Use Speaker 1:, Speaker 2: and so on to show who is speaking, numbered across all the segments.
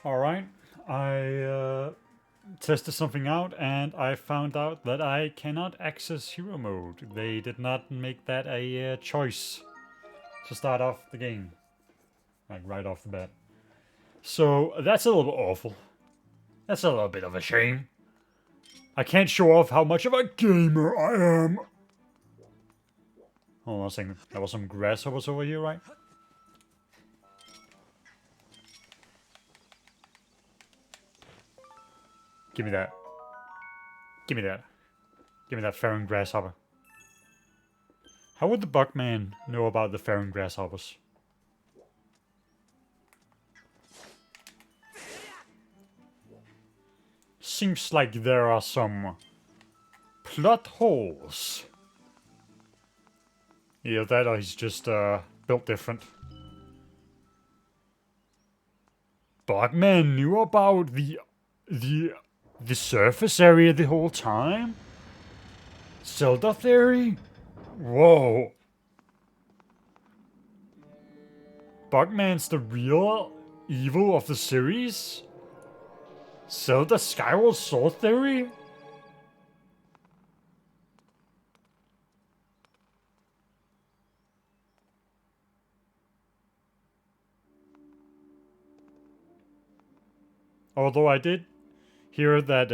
Speaker 1: Alright, I tested something out and I found out that I cannot access hero mode. They did not make that a choice to start off the game, like right off the bat. So that's a little bit awful. That's a little bit of a shame. I can't show off how much of a gamer I am. Hold on a second. There was some grasshoppers over here, right? Give me that. Give me that. Give me that Farron grasshopper. How would the Bugman know about the Farron grasshoppers? Seems like there are some plot holes. Either that or he's just built different. Bugman knew about the surface area the whole time? Zelda theory? Whoa. Bugman's the real evil of the series? Zelda Skyward Sword theory? Although I did hear that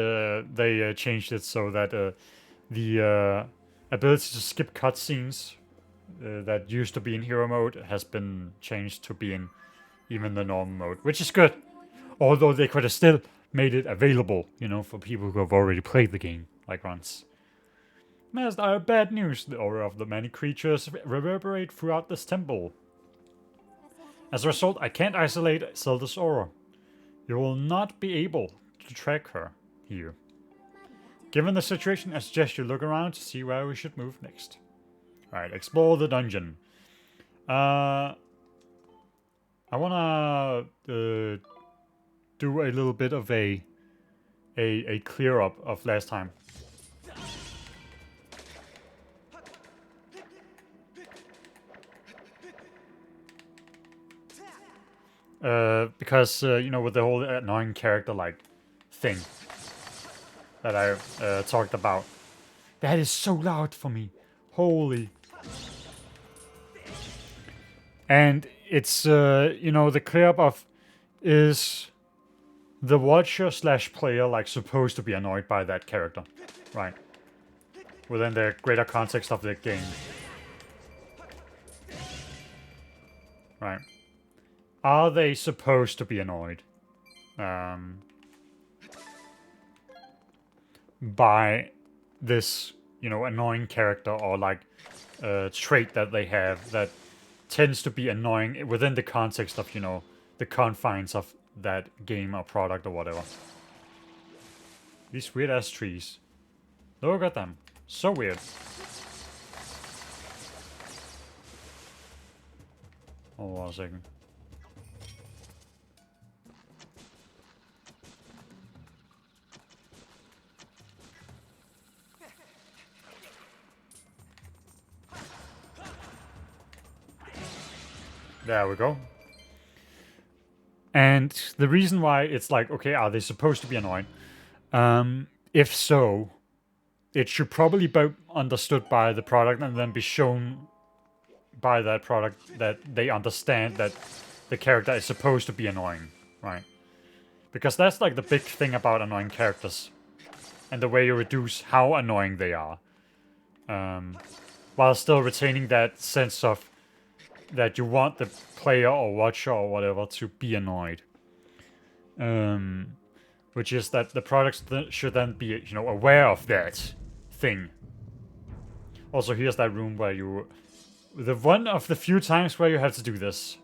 Speaker 1: they changed it so that the ability to skip cutscenes that used to be in hero mode has been changed to be in even the normal mode, which is good. Although they could have still made it available, you know, for people who have already played the game, like once. Master, I have bad news. The aura of the many creatures reverberate throughout this temple. As a result, I can't isolate Zelda's aura. You will not be able to track her here. Given the situation, I suggest you look around to see where we should move next. Alright, explore the dungeon. I wanna do a little bit of a clear up of last time. Because you know, with the whole annoying character like thing that I talked about, that is so loud for me. Holy. And it's you know, the clear up of is the watcher slash player like supposed to be annoyed by that character, right? Within the greater context of the game, right? Are they supposed to be annoyed by this, you know, annoying character or like trait that they have that tends to be annoying within the context of, you know, the confines of that game or product or whatever. These weird ass trees. Look at them. So weird. Hold on a second. There we go. And the reason why it's like, okay, are they supposed to be annoying? If so, it should probably be understood by the product and then be shown by that product that they understand that the character is supposed to be annoying, right? Because that's like the big thing about annoying characters and the way you reduce how annoying they are, while still retaining that sense of that you want the player or watcher or whatever to be annoyed. Which is that the products should then be, you know, aware of that thing. Also, here's that room where you... The one of the few times where you have to do this.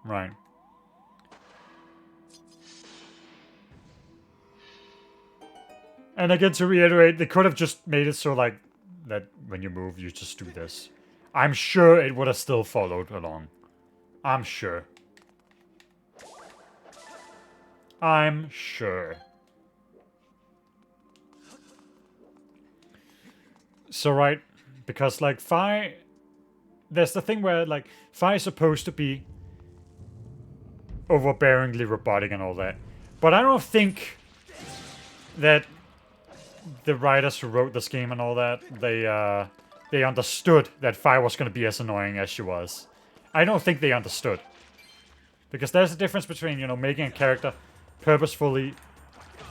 Speaker 1: Right. And again, to reiterate, they could have just made it so, like, that when you move, you just do this. I'm sure it would have still followed along. I'm sure. I'm sure. So, right, because, like, Fi... There's the thing where, like, Fi is supposed to be overbearingly robotic and all that. But I don't think that the writers who wrote this game and all that, they understood that Fi was going to be as annoying as she was. I don't think they understood. Because there's a difference between, you know, making a character purposefully...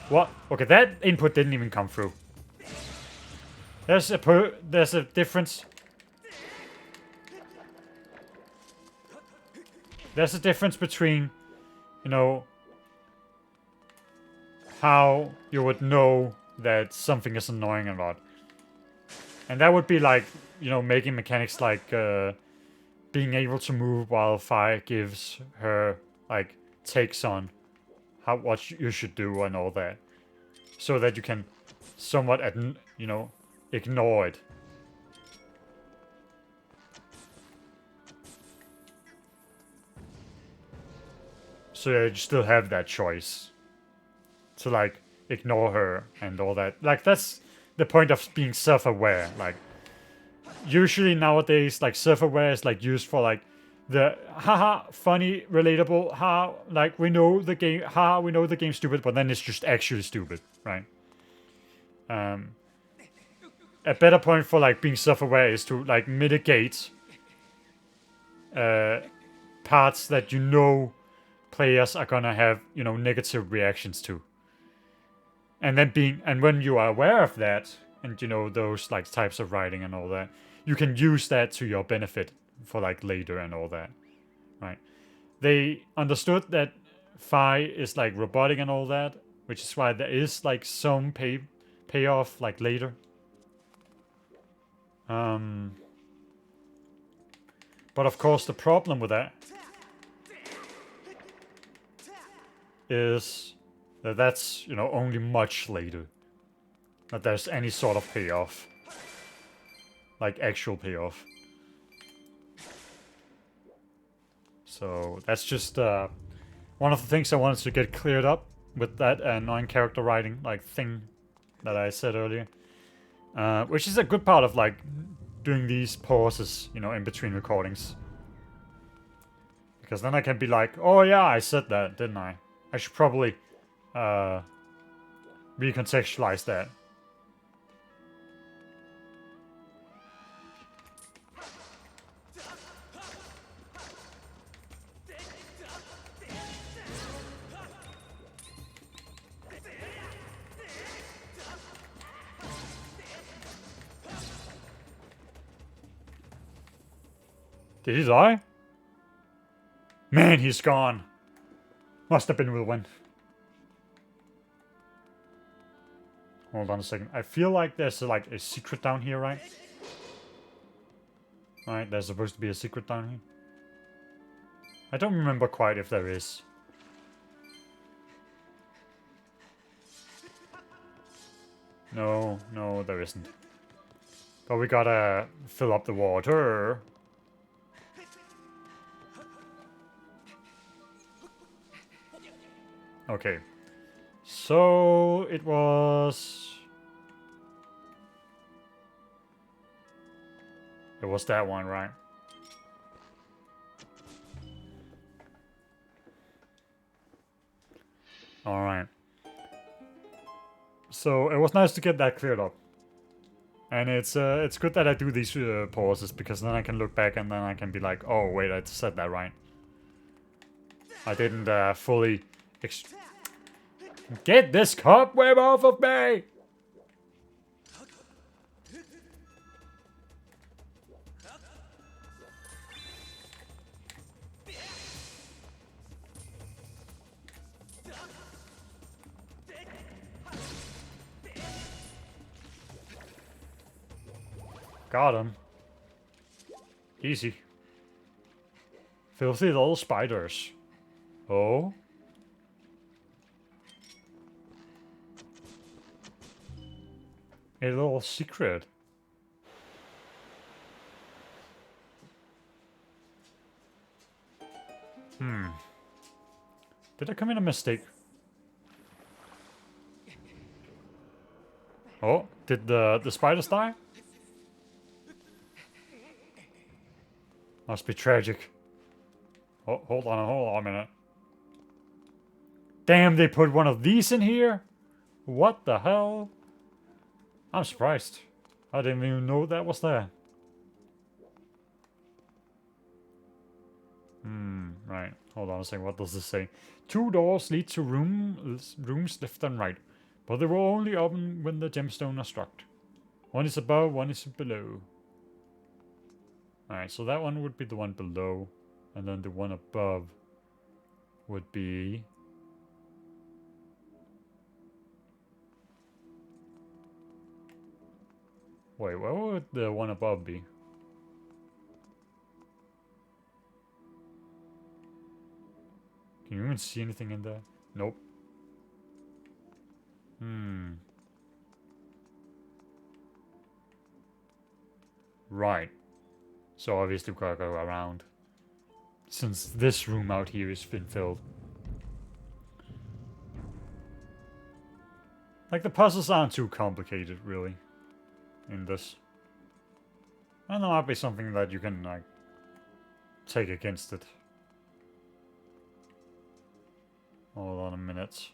Speaker 1: What? Okay, that input didn't even come through. There's a difference... There's a difference between, you know, how you would know that something is annoying or not. And that would be like, you know, making mechanics like being able to move while Fi gives her, like, takes on what you should do and all that. So that you can somewhat, you know, ignore it. So that you still have that choice. To, like, ignore her and all that. Like, that's the point of being self-aware. Like, usually nowadays, like, self-aware is, like, used for, like, the haha, funny, relatable, like, we know the game, we know the game's stupid, but then it's just actually stupid, right? A better point for, like, being self-aware is to, like, mitigate parts that you know players are gonna have, you know, negative reactions to. And then when you are aware of that, and you know, those, like, types of writing and all that, you can use that to your benefit for, like, later and all that, right? They understood that Fi is, like, robotic and all that, which is why there is, like, some payoff, like, later. But of course, the problem with that is that that's, you know, only much later that there's any sort of payoff. Like, actual payoff. So, that's just one of the things I wanted to get cleared up with that annoying character writing, like, thing that I said earlier. Which is a good part of, like, doing these pauses, you know, in between recordings. Because then I can be like, oh yeah, I said that, didn't I? I should probably recontextualize that. Did he die? Man, he's gone. Must have been with Win. Hold on a second. I feel like there's like a secret down here, right? Right, there's supposed to be a secret down here. I don't remember quite if there is. No, there isn't. But we gotta fill up the water. Okay. So it was... It was that one, right? Alright. So it was nice to get that cleared up. And it's good that I do these pauses, because then I can look back and then I can be like, oh wait, I said that right. I didn't fully... Get this cobweb off of me! Got him. Easy. Filthy little spiders. Oh? A little secret. Did I commit a mistake? Oh, did the spiders die? Must be tragic. Oh, hold on a minute. Damn, they put one of these in here? What the hell? I'm surprised. I didn't even know that was there. Right. Hold on a second. What does this say? 2 doors lead to rooms left and right, but they will only open when the gemstone are struck. One is above, one is below. Alright, so that one would be the one below, and then the one above would be... Wait, where would the one above be? Can you even see anything in there? Nope. Right. So obviously we gotta go around. Since this room out here has been filled. Like, the puzzles aren't too complicated, really. In this. And there might be something that you can, like, take against it. Hold on a minute.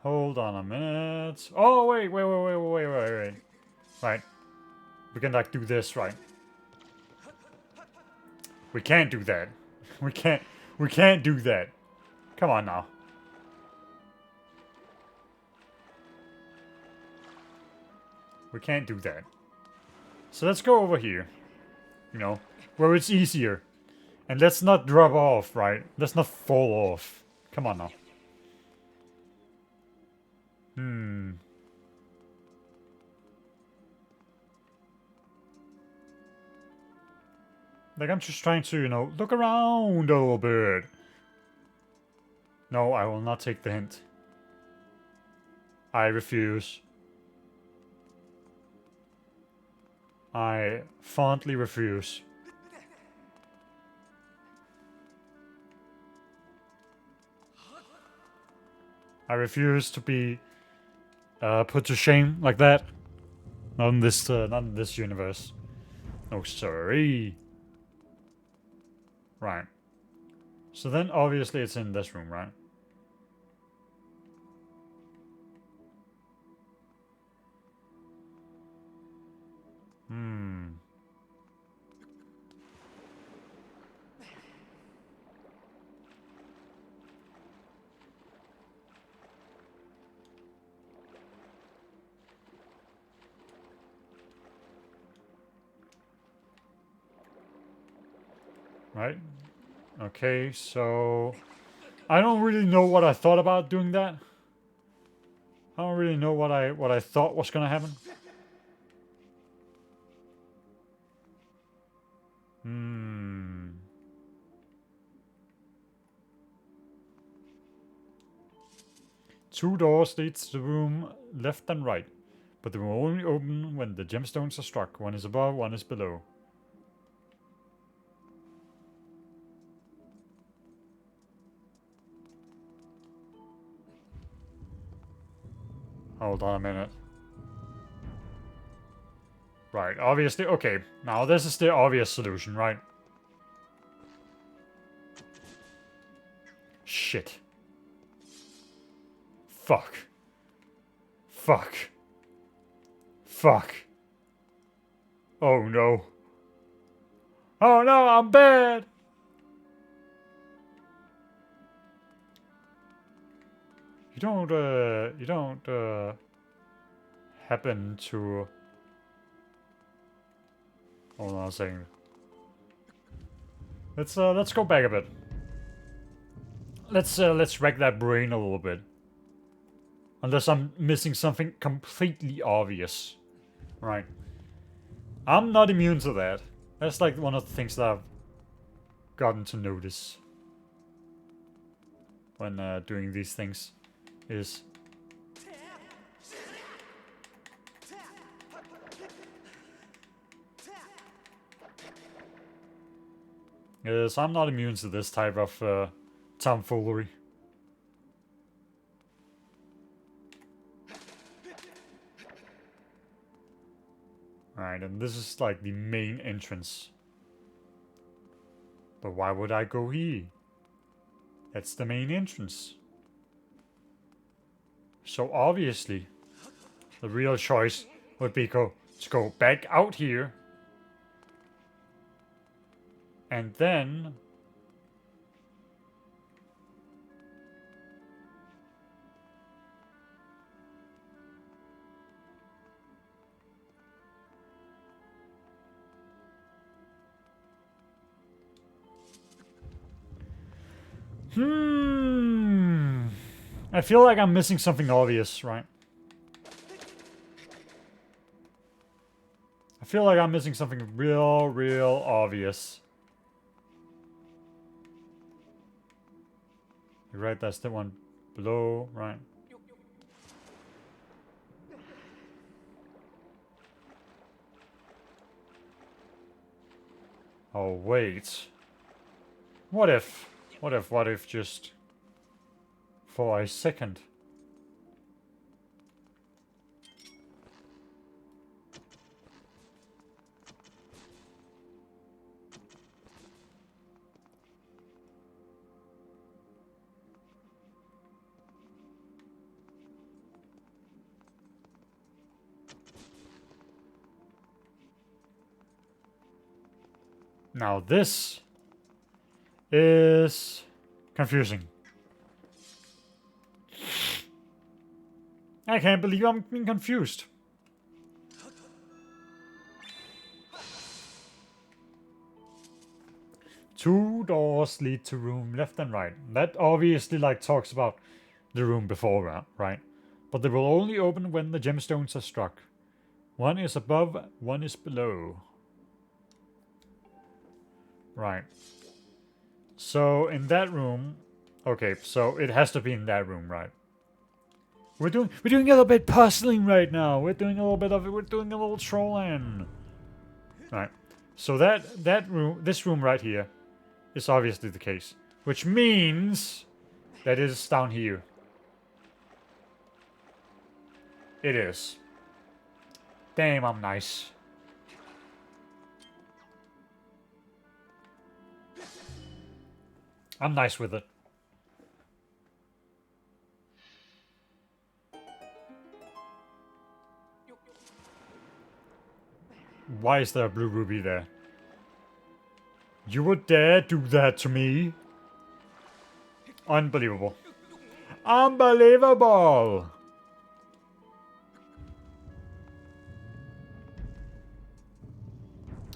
Speaker 1: Hold on a minute. Oh, wait. Right. We can, like, do this, right? We can't do that. We can't do that. Come on now. We can't do that. So let's go over here. You know, where it's easier. And let's not drop off, right? Let's not fall off. Come on now. Like, I'm just trying to, you know, look around a little bit. No, I will not take the hint. I refuse. I fondly refuse. I refuse to be put to shame like that. Not in this universe. Oh, sorry. Right. So then, obviously, it's in this room, right? Right? Okay, so... I don't really know what I thought about doing that. I don't really know what I thought was gonna happen. Two doors lead to the room left and right, but they will only open when the gemstones are struck. One is above, one is below. Hold on a minute. Right, obviously, okay. Now this is the obvious solution, right? Shit. Fuck. Fuck. Fuck. Oh no. Oh no, I'm bad! You don't happen to... Hold on a second. Let's go back a bit. Let's wreck that brain a little bit. Unless I'm missing something completely obvious. Right. I'm not immune to that. That's like one of the things that I've gotten to notice when doing these things is... Yes, I'm not immune to this type of tomfoolery. Alright, and this is like the main entrance. But why would I go here? That's the main entrance. So obviously, the real choice would be to go back out here. And then... I feel like I'm missing something obvious, right? I feel like I'm missing something real obvious. You're right, that's the one below, right? Oh, wait. What if just for a second? Now this is confusing. I can't believe I'm being confused. Two doors lead to room left and right. That obviously like talks about the room before, right? But they will only open when the gemstones are struck. One is above, one is below. Right. So in that room, okay, so it has to be in that room, right? We're doing a little bit puzzling right now. We're doing a little trolling. Right. So that room, this room right here, is obviously the case, which means that it is down here. It is. Damn, I'm nice. I'm nice with it. Why is there a blue ruby there? You would dare do that to me? Unbelievable. Unbelievable!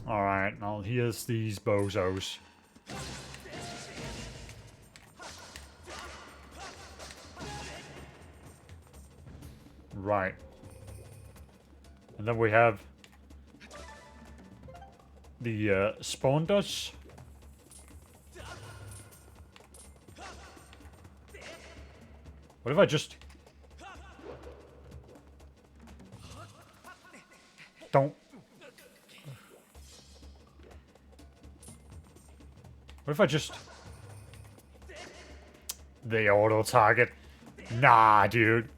Speaker 1: Alright, now here's these bozos. Right. And then we have the spawn dodge. What if I just... Don't... What if I just... They auto-target. Nah, dude.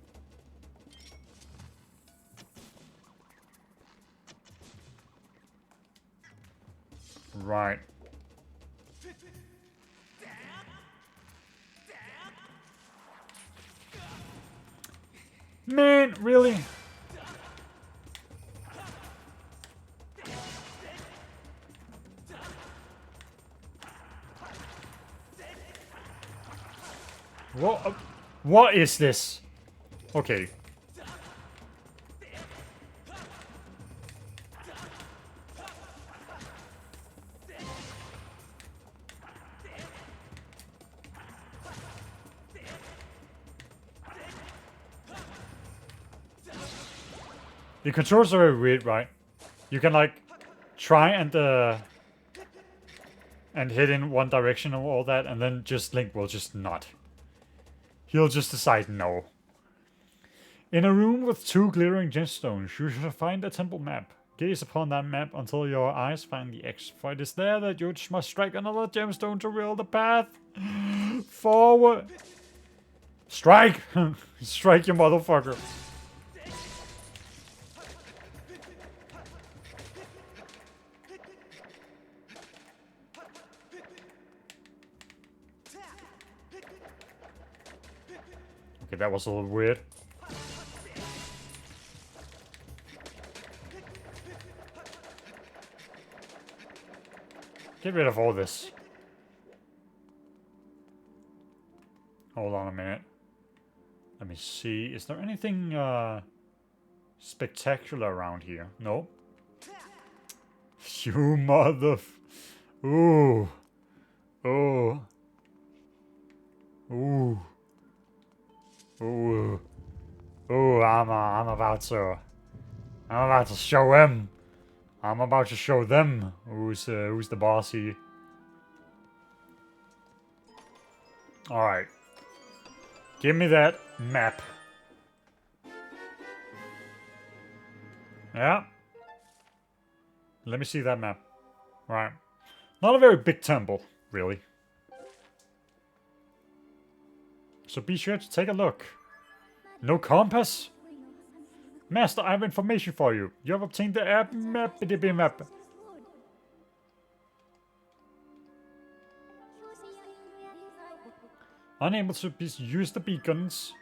Speaker 1: Right. Man, really? What is this? Okay. The controls are very weird, right? You can like try and hit in one direction or all that, and then just Link will just not. He'll just decide no. In a room with 2 glittering gemstones, you should find a temple map. Gaze upon that map until your eyes find the X, for it is there that you must strike another gemstone to reveal the path forward. Strike! Strike, you motherfucker. Okay, that was a little weird. Get rid of all this. Hold on a minute. Let me see. Is there anything spectacular around here? No. You mother... Ooh. Oh. Ooh. Ooh. Ooh, I'm about to show him. I'm about to show them who's the boss here. Alright. Give me that map. Yeah. Let me see that map. Right. Not a very big temple, really. So be sure to take a look. No compass? Master, I have information for you. You have obtained the map. Unable to use the beacons.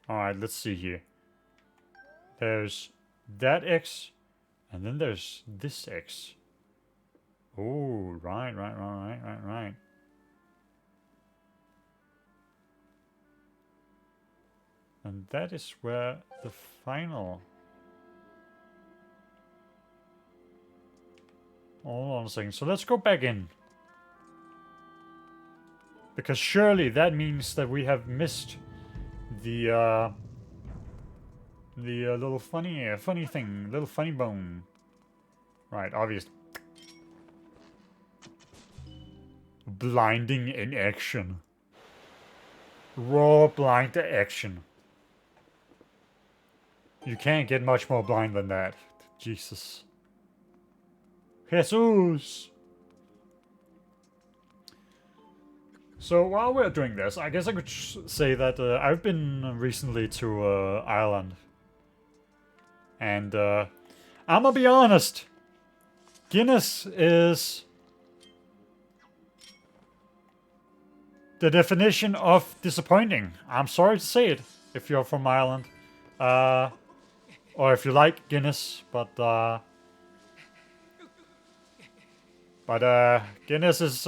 Speaker 1: Alright, let's see here. There's that X, and then there's this X. Oh, right. And that is where the final... Hold on a second. So let's go back in. Because surely that means that we have missed the little funny thing, little funny bone. Right, obvious. Blinding in action. Raw blind action. You can't get much more blind than that. Jesus. Jesus! So while we're doing this, I guess I could say that I've been recently to Ireland. And I'm gonna be honest. Guinness is the definition of disappointing. I'm sorry to say it if you're from Ireland. Or if you like Guinness, but Guinness is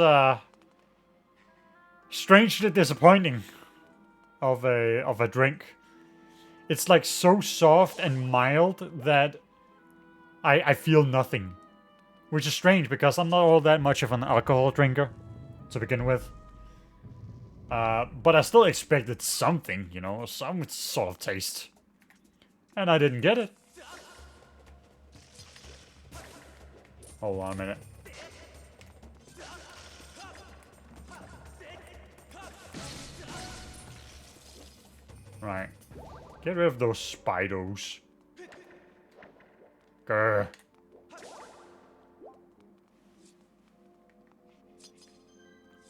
Speaker 1: strangely disappointing of a drink. It's like so soft and mild that I feel nothing. Which is strange because I'm not all that much of an alcohol drinker to begin with. But I still expected something, you know, some sort of taste. And I didn't get it. Hold on a minute. Right. Get rid of those spidos. Grr.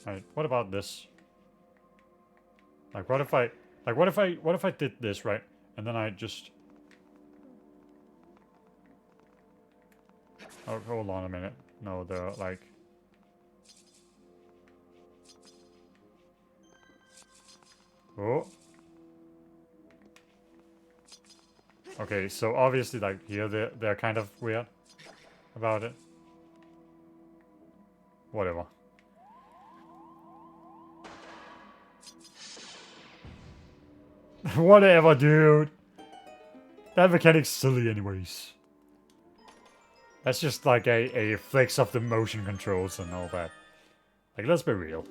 Speaker 1: Right, what about this? Like what if I did this, right? And then I just... Oh, hold on a minute. No, they're like... Oh. Okay, so obviously, like, here they're kind of weird about it. Whatever. Whatever, dude. That mechanic's silly anyways. That's just like a flex of the motion controls and all that. Like, let's be real.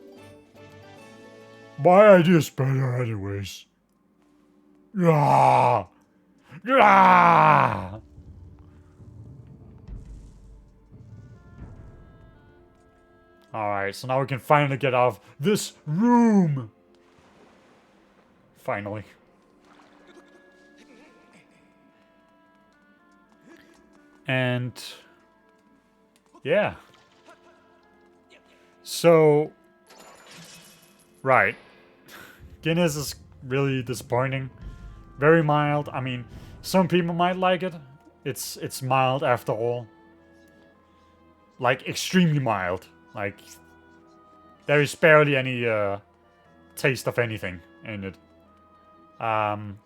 Speaker 1: My idea's better anyways. Ah! Ah! Alright, so now we can finally get out of this room! Finally. And... yeah. So... right. Guinness is really disappointing. Very mild. I mean, some people might like it. It's mild after all. Like, extremely mild. Like, there is barely any taste of anything in it. Although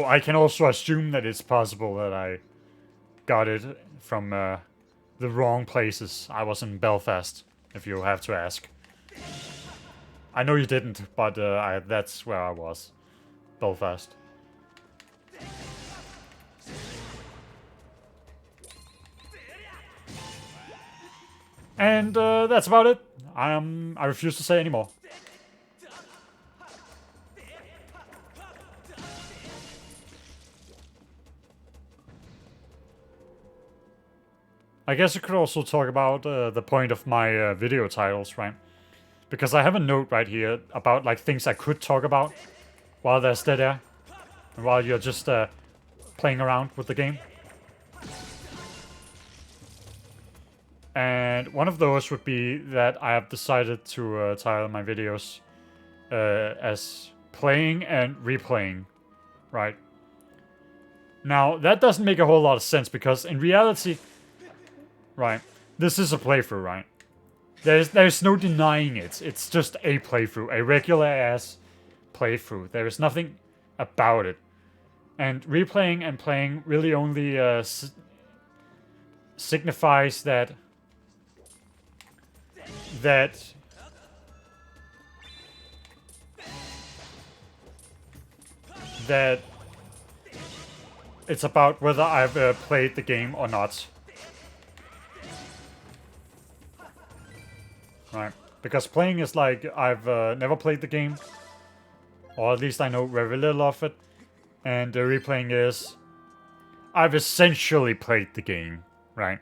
Speaker 1: I can also assume that it's possible that I got it from the wrong places. I was in Belfast, if you have to ask. I know you didn't, but that's where I was. Belfast. And that's about it. I refuse to say anymore. I guess I could also talk about the point of my video titles, right? Because I have a note right here about like things I could talk about while they're still there, and while you're just playing around with the game. And one of those would be that I have decided to title my videos as playing and replaying, right? Now, that doesn't make a whole lot of sense because in reality, right, this is a playthrough, right? There's no denying it. It's just a playthrough, a regular-ass playthrough. There is nothing about it. And replaying and playing really only signifies that it's about whether I've played the game or not. Right. Because playing is like, I've never played the game. Or at least I know very little of it. And replaying is, I've essentially played the game. Right.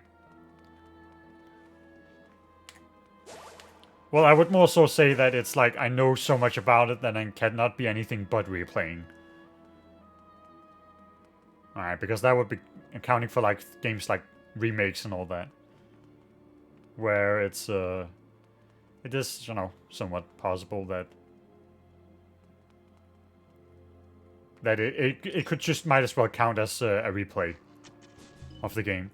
Speaker 1: Well, I would more so say that it's like, I know so much about it that it cannot be anything but replaying. Alright, because that would be accounting for like games like remakes and all that. Where it's it is, you know, somewhat possible that it could just might as well count as a replay of the game.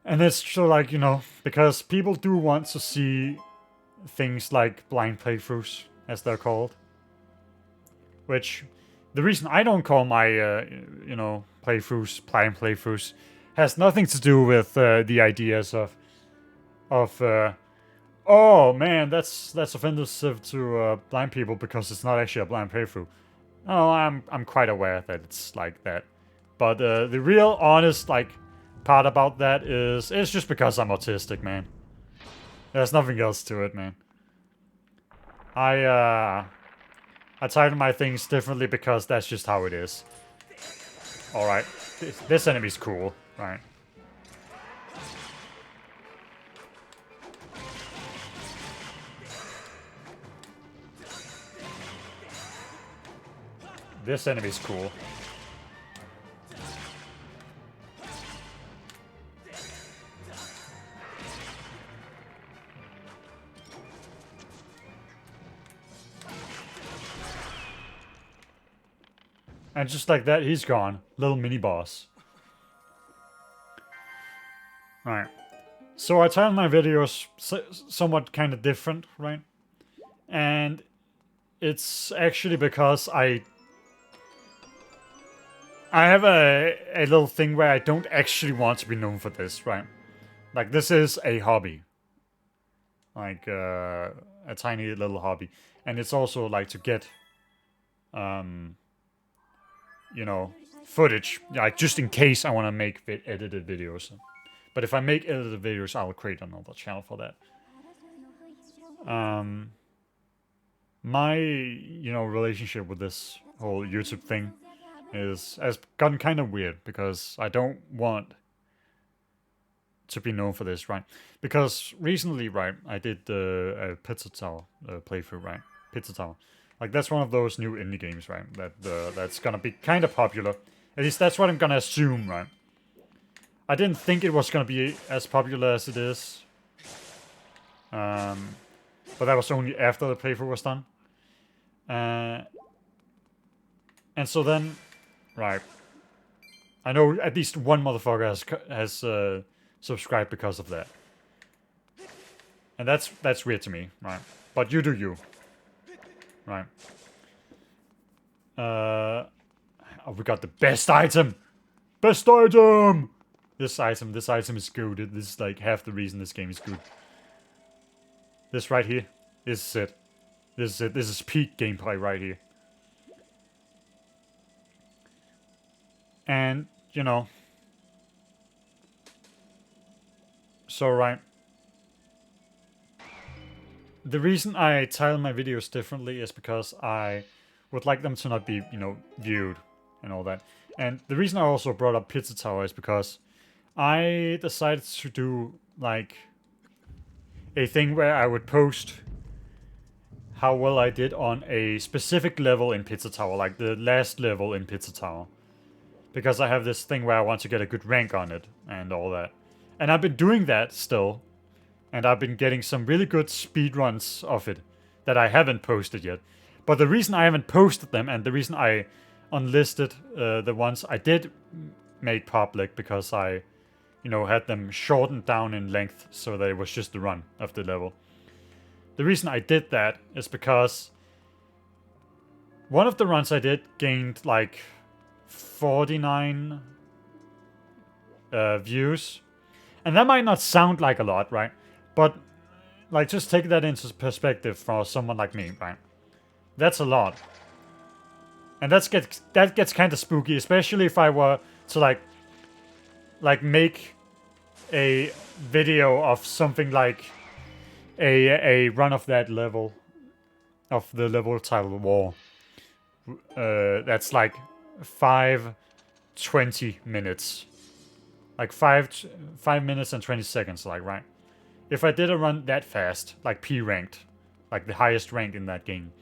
Speaker 1: And it's just like, you know, because people do want to see things like blind playthroughs, as they're called. Which, the reason I don't call my, you know, blind playthroughs, has nothing to do with the ideas of oh man, that's offensive to blind people because it's not actually a blind playthrough. Oh, I'm quite aware that it's like that, but the real honest like part about that is it's just because I'm autistic, man. There's nothing else to it, man. I title my things differently because that's just how it is. All right, this enemy's cool, right? This enemy's cool. And just like that, he's gone. Little mini boss. Alright. So I titled my videos somewhat kind of different, right? And it's actually because I have a little thing where I don't actually want to be known for this, right? Like, this is a hobby. Like, a tiny little hobby. And it's also, like, to get, you know, footage. Like, just in case I want to make edited videos. But if I make edited videos, I'll create another channel for that. My, you know, relationship with this whole YouTube thing has gotten kind of weird because I don't want to be known for this, right? Because recently, right, I did a Pizza Tower playthrough, right? Pizza Tower. Like, that's one of those new indie games, right? That's gonna be kind of popular. At least that's what I'm gonna assume, right? I didn't think it was gonna be as popular as it is. But that was only after the playthrough was done. And so then, right, I know at least one motherfucker has subscribed because of that. And that's weird to me, right? But you do you. right? Oh, we got the best item! Best item! This item is good. This is like half the reason this game is good. This right here. This is it. This is it. This is peak gameplay right here. And, you know. So, right. The reason I title my videos differently is because I would like them to not be, you know, viewed and all that. And the reason I also brought up Pizza Tower is because I decided to do, like, a thing where I would post how well I did on a specific level in Pizza Tower, like the last level in Pizza Tower. Because I have this thing where I want to get a good rank on it and all that. And I've been doing that still. And I've been getting some really good speedruns of it that I haven't posted yet. But the reason I haven't posted them and the reason I unlisted the ones I did make public because I, you know, had them shortened down in length so that it was just the run of the level. The reason I did that is because one of the runs I did gained like 49 views. And that might not sound like a lot, right? But, like, just take that into perspective for someone like me, right? That's a lot. And that gets kind of spooky, especially if I were to, like make a video of something like a run of that level, of the level titled War. That's like 20 minutes. Like 5 minutes and 20 seconds, like, right? If I did a run that fast, like P-ranked, like the highest rank in that game,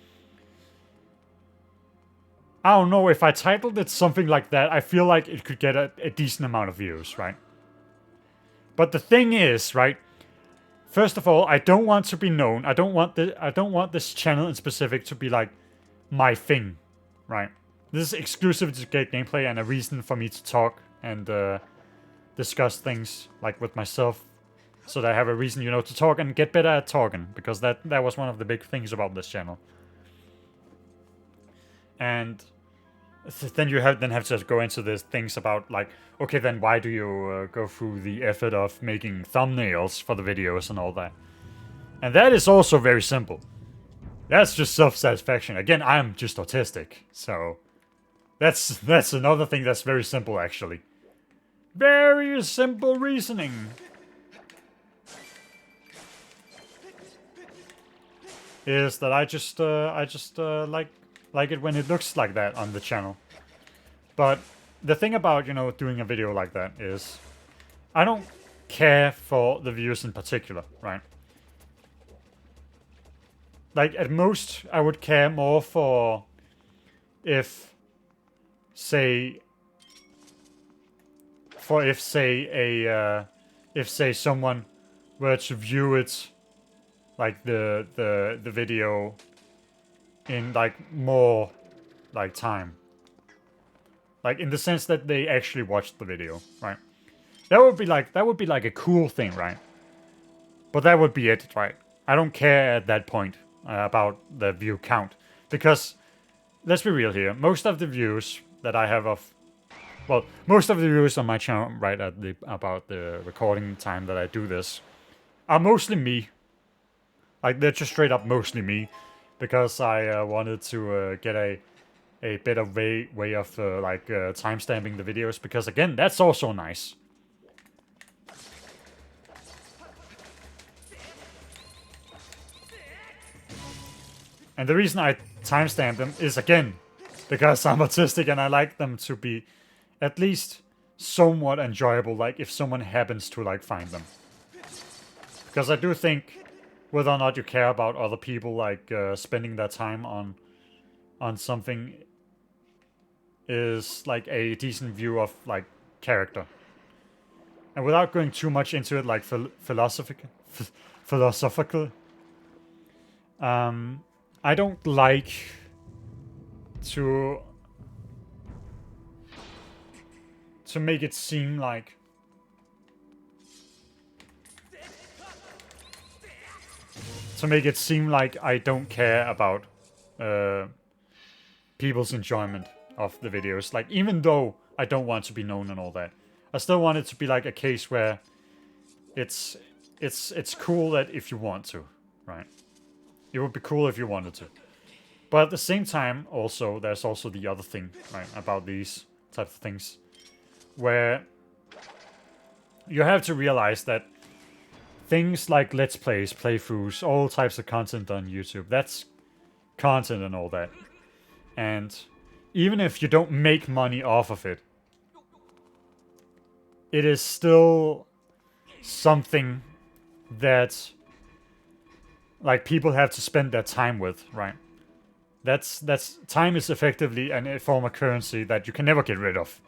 Speaker 1: I don't know, if I titled it something like that, I feel like it could get a decent amount of views, right? But the thing is, right, first of all, I don't want to be known. I don't want this channel in specific to be like my thing, right? This is exclusive to Get Gameplay and a reason for me to talk and discuss things like with myself, so that I have a reason, you know, to talk and get better at talking, because that was one of the big things about this channel. And then you have to go into these things about, like, okay, then why do you go through the effort of making thumbnails for the videos and all that? And that is also very simple. That's just self-satisfaction. Again, I'm just autistic, so that's another thing that's very simple, actually. Very simple reasoning. Is that I just like it when it looks like that on the channel. But the thing about, you know, doing a video like that is I don't care for the views in particular, right? Like, at most, I would care more for if, say, someone were to view it, like the video in like more like time, like in the sense that they actually watched the video, right? That would be like a cool thing, right? But that would be it, right? I don't care at that point about the view count, because let's be real here, most of the views that I have of, well, most of the views on my channel right at about the recording time that I do this are mostly me. Like, they're just straight up mostly me, because I wanted to get a better way of timestamping the videos, because again, that's also nice. And the reason I timestamp them is, again, because I'm autistic and I like them to be at least somewhat enjoyable, like if someone happens to like find them. Because I do think whether or not you care about other people like spending their time on something is like a decent view of like character. And without going too much into it, like philosophical, I don't like to make it seem like I don't care about people's enjoyment of the videos. Like, even though I don't want to be known and all that, I still want it to be like a case where it's cool that if you want to, right? It would be cool if you wanted to. But at the same time, also, there's also the other thing, right, about these types of things, where you have to realize that things like Let's Plays, playthroughs, all types of content on YouTube, that's content and all that. And even if you don't make money off of it, it is still something that, like, people have to spend their time with, right? That's time is effectively a form of currency that you can never get rid of.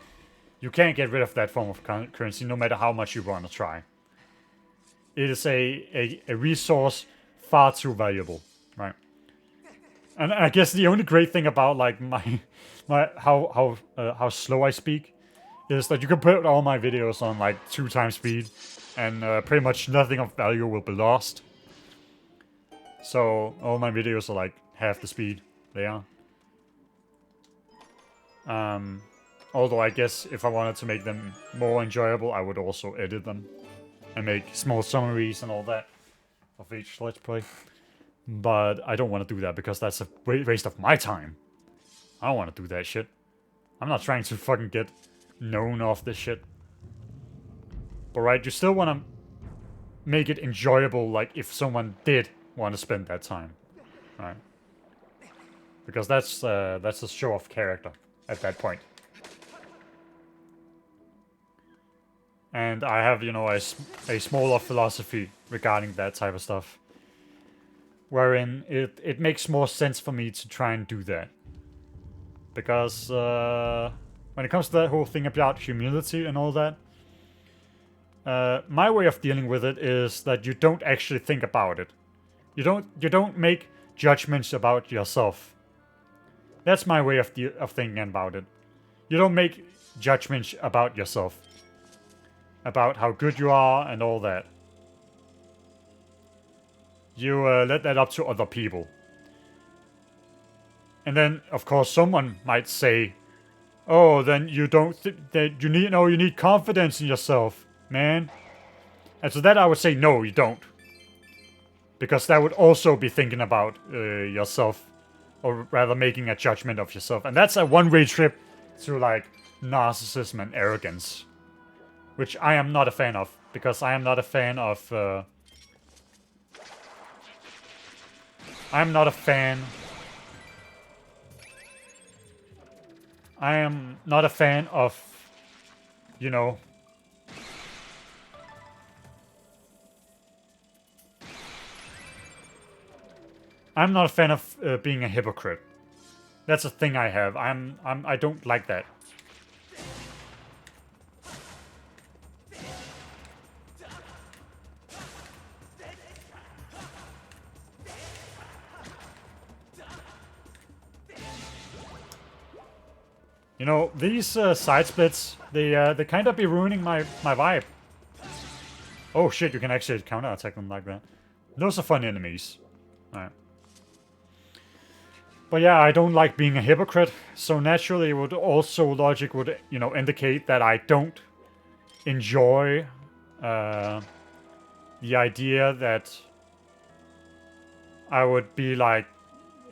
Speaker 1: You can't get rid of that form of currency no matter how much you want to try. It is a resource far too valuable, right? And I guess the only great thing about like my how slow I speak is that you can put all my videos on like 2x speed, and pretty much nothing of value will be lost. So all my videos are like half the speed they are. Although I guess if I wanted to make them more enjoyable, I would also edit them and make small summaries and all that of each Let's Play. But I don't want to do that because that's a waste of my time. I don't want to do that shit. I'm not trying to fucking get known off this shit. But right, you still want to make it enjoyable, like if someone did want to spend that time, right? Because that's a show of character at that point. And I have, you know, a smaller philosophy regarding that type of stuff, wherein it makes more sense for me to try and do that. Because when it comes to that whole thing about humility and all that, my way of dealing with it is that you don't actually think about it. You don't make judgments about yourself. That's my way of thinking about it. You don't make judgments about yourself, about how good you are and all that. You let that up to other people. And then, of course, someone might say, "Oh, then you don't that you need confidence in yourself, man." And so that I would say, no, you don't, because that would also be thinking about yourself, or rather making a judgment of yourself, and that's a one-way trip to like narcissism and arrogance, which I am not a fan of, because I am not a fan of. I am not a fan of, you know, I'm not a fan of being a hypocrite. That's a thing I have. I don't like that. You know, these side splits, they kind of be ruining my vibe. Oh shit, you can actually counterattack them like that. Those are fun enemies. Alright. But yeah, I don't like being a hypocrite, so naturally it would also, logic would, you know, indicate that I don't enjoy the idea that I would be like,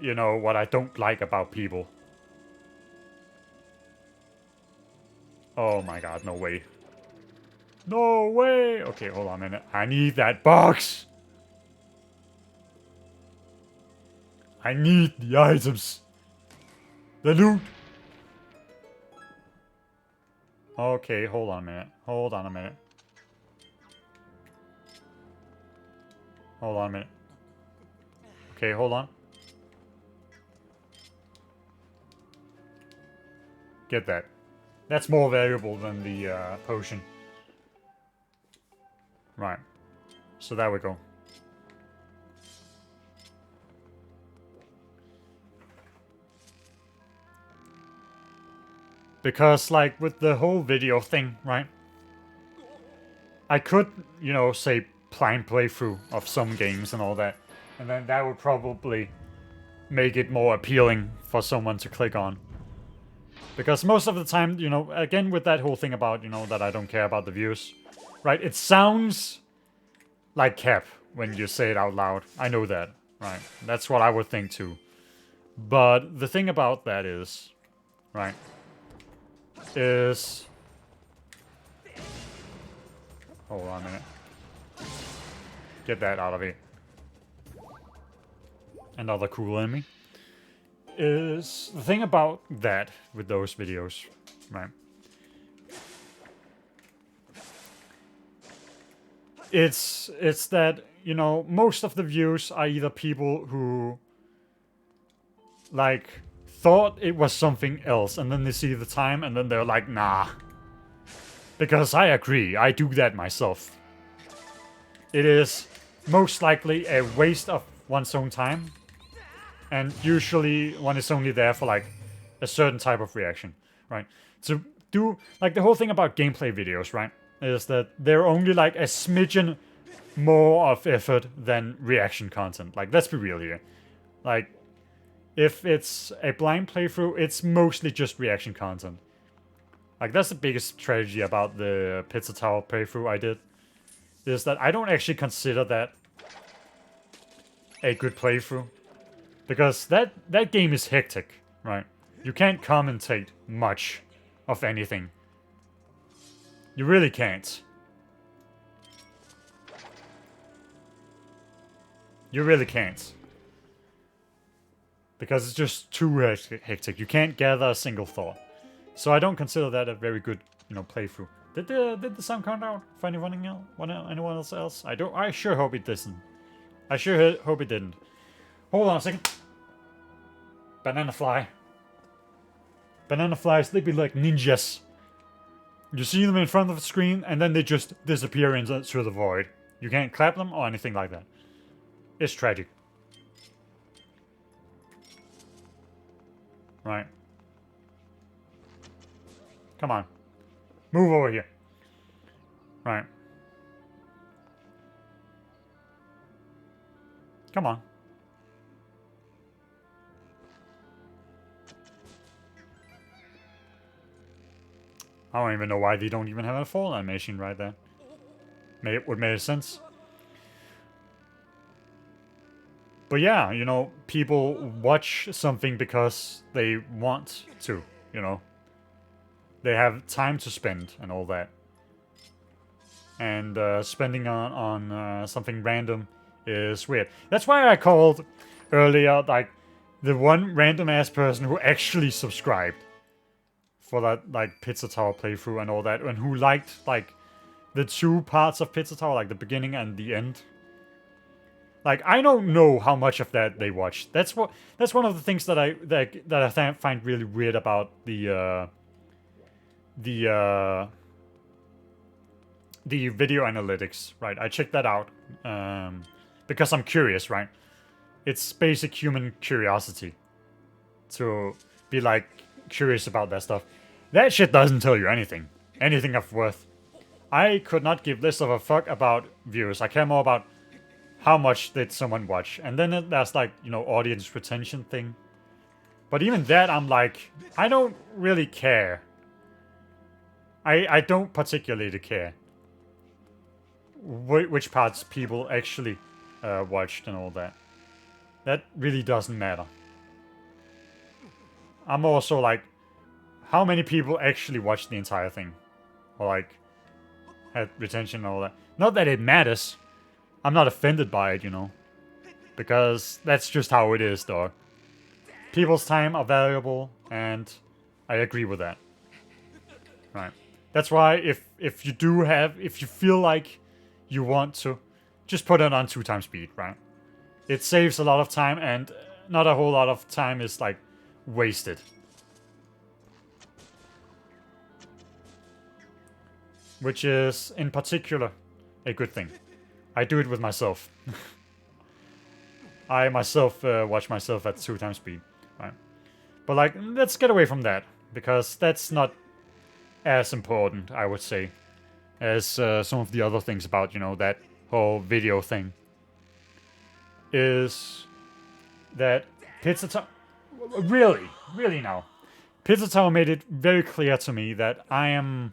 Speaker 1: you know, what I don't like about people. Oh my god, no way. No way! Okay, hold on a minute. I need that box! I need the items. The loot. Okay, hold on a minute. Hold on a minute. Hold on a minute. Okay, hold on. Get that. That's more valuable than the potion. Right. So there we go. Because, like, with the whole video thing, right? I could, you know, say blind playthrough of some games and all that. And then that would probably make it more appealing for someone to click on. Because most of the time, you know, again with that whole thing about, you know, that I don't care about the views, right? It sounds like cap when you say it out loud. I know that, right? That's what I would think too. But the thing about that is, right, is... Hold on a minute. Get that out of here. Another cool enemy. Is the thing about that with those videos, right? It's that, you know, most of the views are either people who like thought it was something else and then they see the time and then they're like, nah. Because I agree, I do that myself. It is most likely a waste of one's own time. And usually one is only there for like a certain type of reaction, right? To do, like the whole thing about gameplay videos, right? Is that they're only like a smidgen more of effort than reaction content. Like, let's be real here. Like, if it's a blind playthrough, it's mostly just reaction content. Like, that's the biggest tragedy about the Pizza Tower playthrough I did. Is that I don't actually consider that a good playthrough. Because that game is hectic, right? You can't commentate much of anything. You really can't. You really can't. Because it's just too hectic. You can't gather a single thought. So I don't consider that a very good, you know, playthrough. Did the sound count out for anyone else? I sure hope it doesn't. I sure hope it didn't. Hold on a second. Banana fly. Banana flies, they be like ninjas. You see them in front of the screen, and then they just disappear into the void. You can't clap them or anything like that. It's tragic. Right. Come on. Move over here. Right. Come on. I don't even know why they don't even have a fall animation right there. It would make sense. But yeah, you know, people watch something because they want to, you know. They have time to spend and all that. And spending on something random is weird. That's why I called earlier, like, the one random-ass person who actually subscribed for that, like, Pizza Tower playthrough and all that, and who liked, like, the two parts of Pizza Tower, like the beginning and the end. Like, I don't know how much of that they watched. That's one of the things that I find really weird about the video analytics, right? I checked that out because I'm curious, right? It's basic human curiosity to be, like, curious about that stuff. That shit doesn't tell you anything of worth. I could not give less of a fuck about views. I care more about how much did someone watch. And then there's, like, you know, audience retention thing. But even that, I'm like, I don't really care. I don't particularly care which parts people actually watched and all that. That really doesn't matter. I'm also like, how many people actually watched the entire thing? Or, like, had retention and all that. Not that it matters. I'm not offended by it, you know. Because that's just how it is, dog. People's time are valuable, and I agree with that. Right. That's why if you feel like you want to, just put it on 2x speed, right? It saves a lot of time, and not a whole lot of time is, like, wasted. Which is, in particular, a good thing. I do it with myself. I myself watch myself at 2x speed, right? But, like, let's get away from that, because that's not as important, I would say, as some of the other things about, you know, that whole video thing. Is that Pizza Tower, really now. Pizza Tower made it very clear to me that I am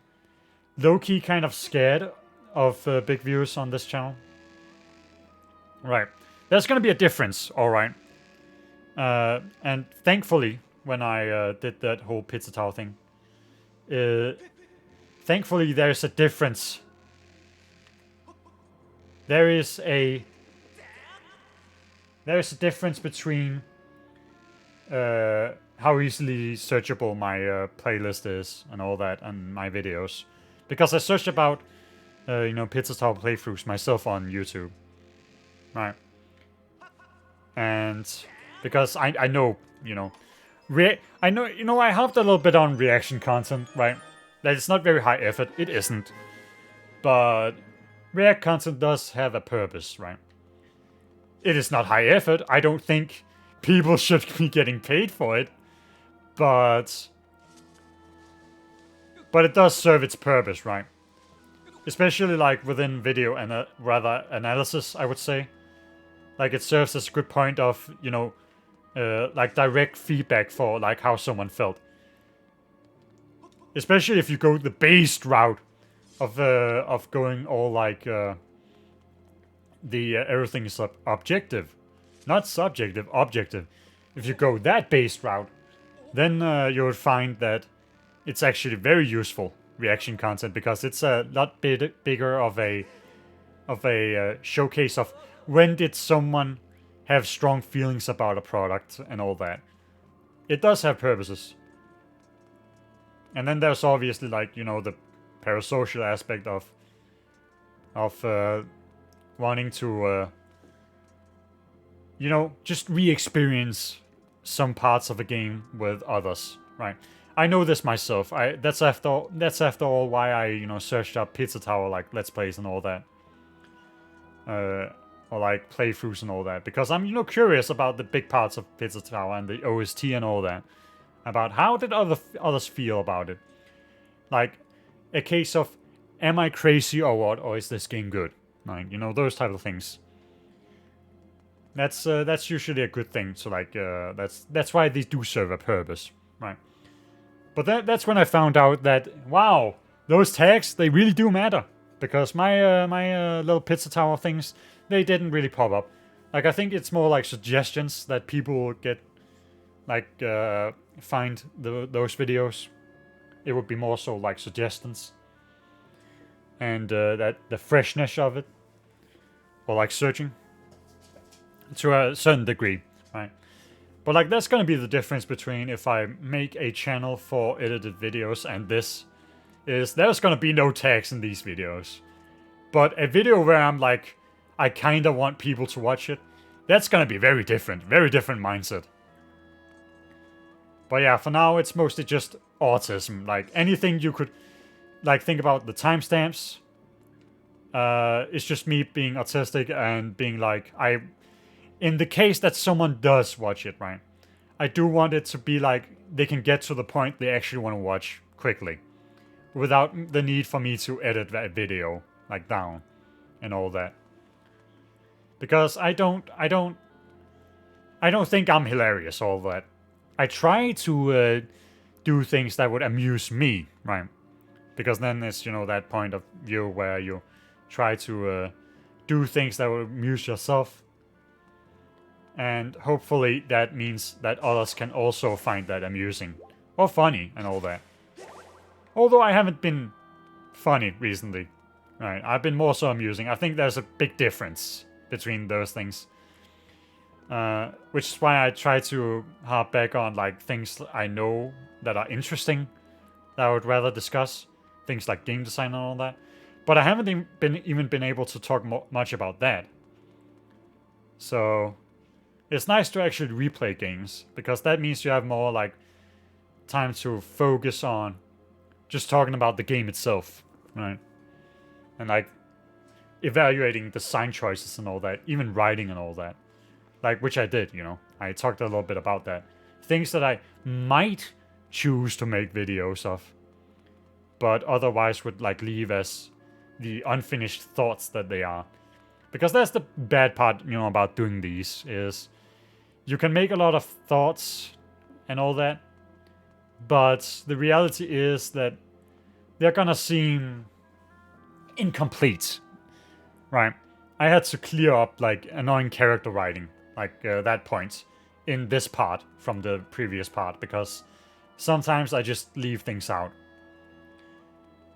Speaker 1: low-key kind of scared of big views on this channel. Right. There's gonna be a difference, alright. And thankfully, when I did that whole Pizza Tower thing, thankfully there's a difference. There is a difference between how easily searchable my playlist is and all that, and my videos. Because I searched about, Pizza Tower playthroughs myself on YouTube. Right. And because I know, I helped a little bit on reaction content, right? That it's not very high effort. It isn't. But React content does have a purpose, right? It is not high effort. I don't think people should be getting paid for it. But it does serve its purpose, right? Especially like within video and rather analysis, I would say. Like it serves as a good point of, like direct feedback for like how someone felt. Especially if you go the based route of going all like everything is objective, not subjective, objective. If you go that based route, then you'll find that it's actually very useful reaction content because it's a lot bigger of a showcase of when did someone have strong feelings about a product and all that. It does have purposes. And then there's obviously like, the parasocial aspect of wanting to just re-experience some parts of a game with others, right? I know this myself. That's after all why I searched up Pizza Tower like Let's Plays and all that. Or like playthroughs and all that, because I'm curious about the big parts of Pizza Tower and the OST and all that, about how did others feel about it, like a case of am I crazy or what, or is this game good, like those type of things. That's usually a good thing. So like that's why these do serve a purpose, right? But that's when I found out that wow, those tags, they really do matter, because my little Pizza Tower things, they didn't really pop up. Like, I think it's more like suggestions that people get, like, find those videos. It would be more so like suggestions. And that the freshness of it. Or like searching. To a certain degree, right? But like, that's gonna be the difference between if I make a channel for edited videos and this. Is there's gonna be no tags in these videos. But a video where I'm like, I kinda want people to watch it, that's gonna be very different mindset. But yeah, for now it's mostly just autism. Like anything you could like think about the timestamps. It's just me being autistic and being like, in the case that someone does watch it, right? I do want it to be like they can get to the point they actually want to watch quickly. Without the need for me to edit that video like down and all that. Because I don't think I'm hilarious, all that. I try to do things that would amuse me, right? Because then it's, that point of view where you try to do things that will amuse yourself. And hopefully that means that others can also find that amusing. Or funny and all that. Although I haven't been funny recently. Right, I've been more so amusing. I think there's a big difference between those things. Which is why I try to harp back on like things I know that are interesting, that I would rather discuss. Things like game design and all that. But I haven't even been able to talk much about that. So it's nice to actually replay games, because that means you have more like time to focus on just talking about the game itself, right? And like evaluating design choices and all that, even writing and all that. Like, which I did, I talked a little bit about that. Things that I might choose to make videos of, but otherwise would like leave as the unfinished thoughts that they are. Because that's the bad part, about doing these, is you can make a lot of thoughts and all that, but the reality is that they're gonna seem incomplete, right? I had to clear up like annoying character writing, like that point in this part from the previous part, because sometimes I just leave things out.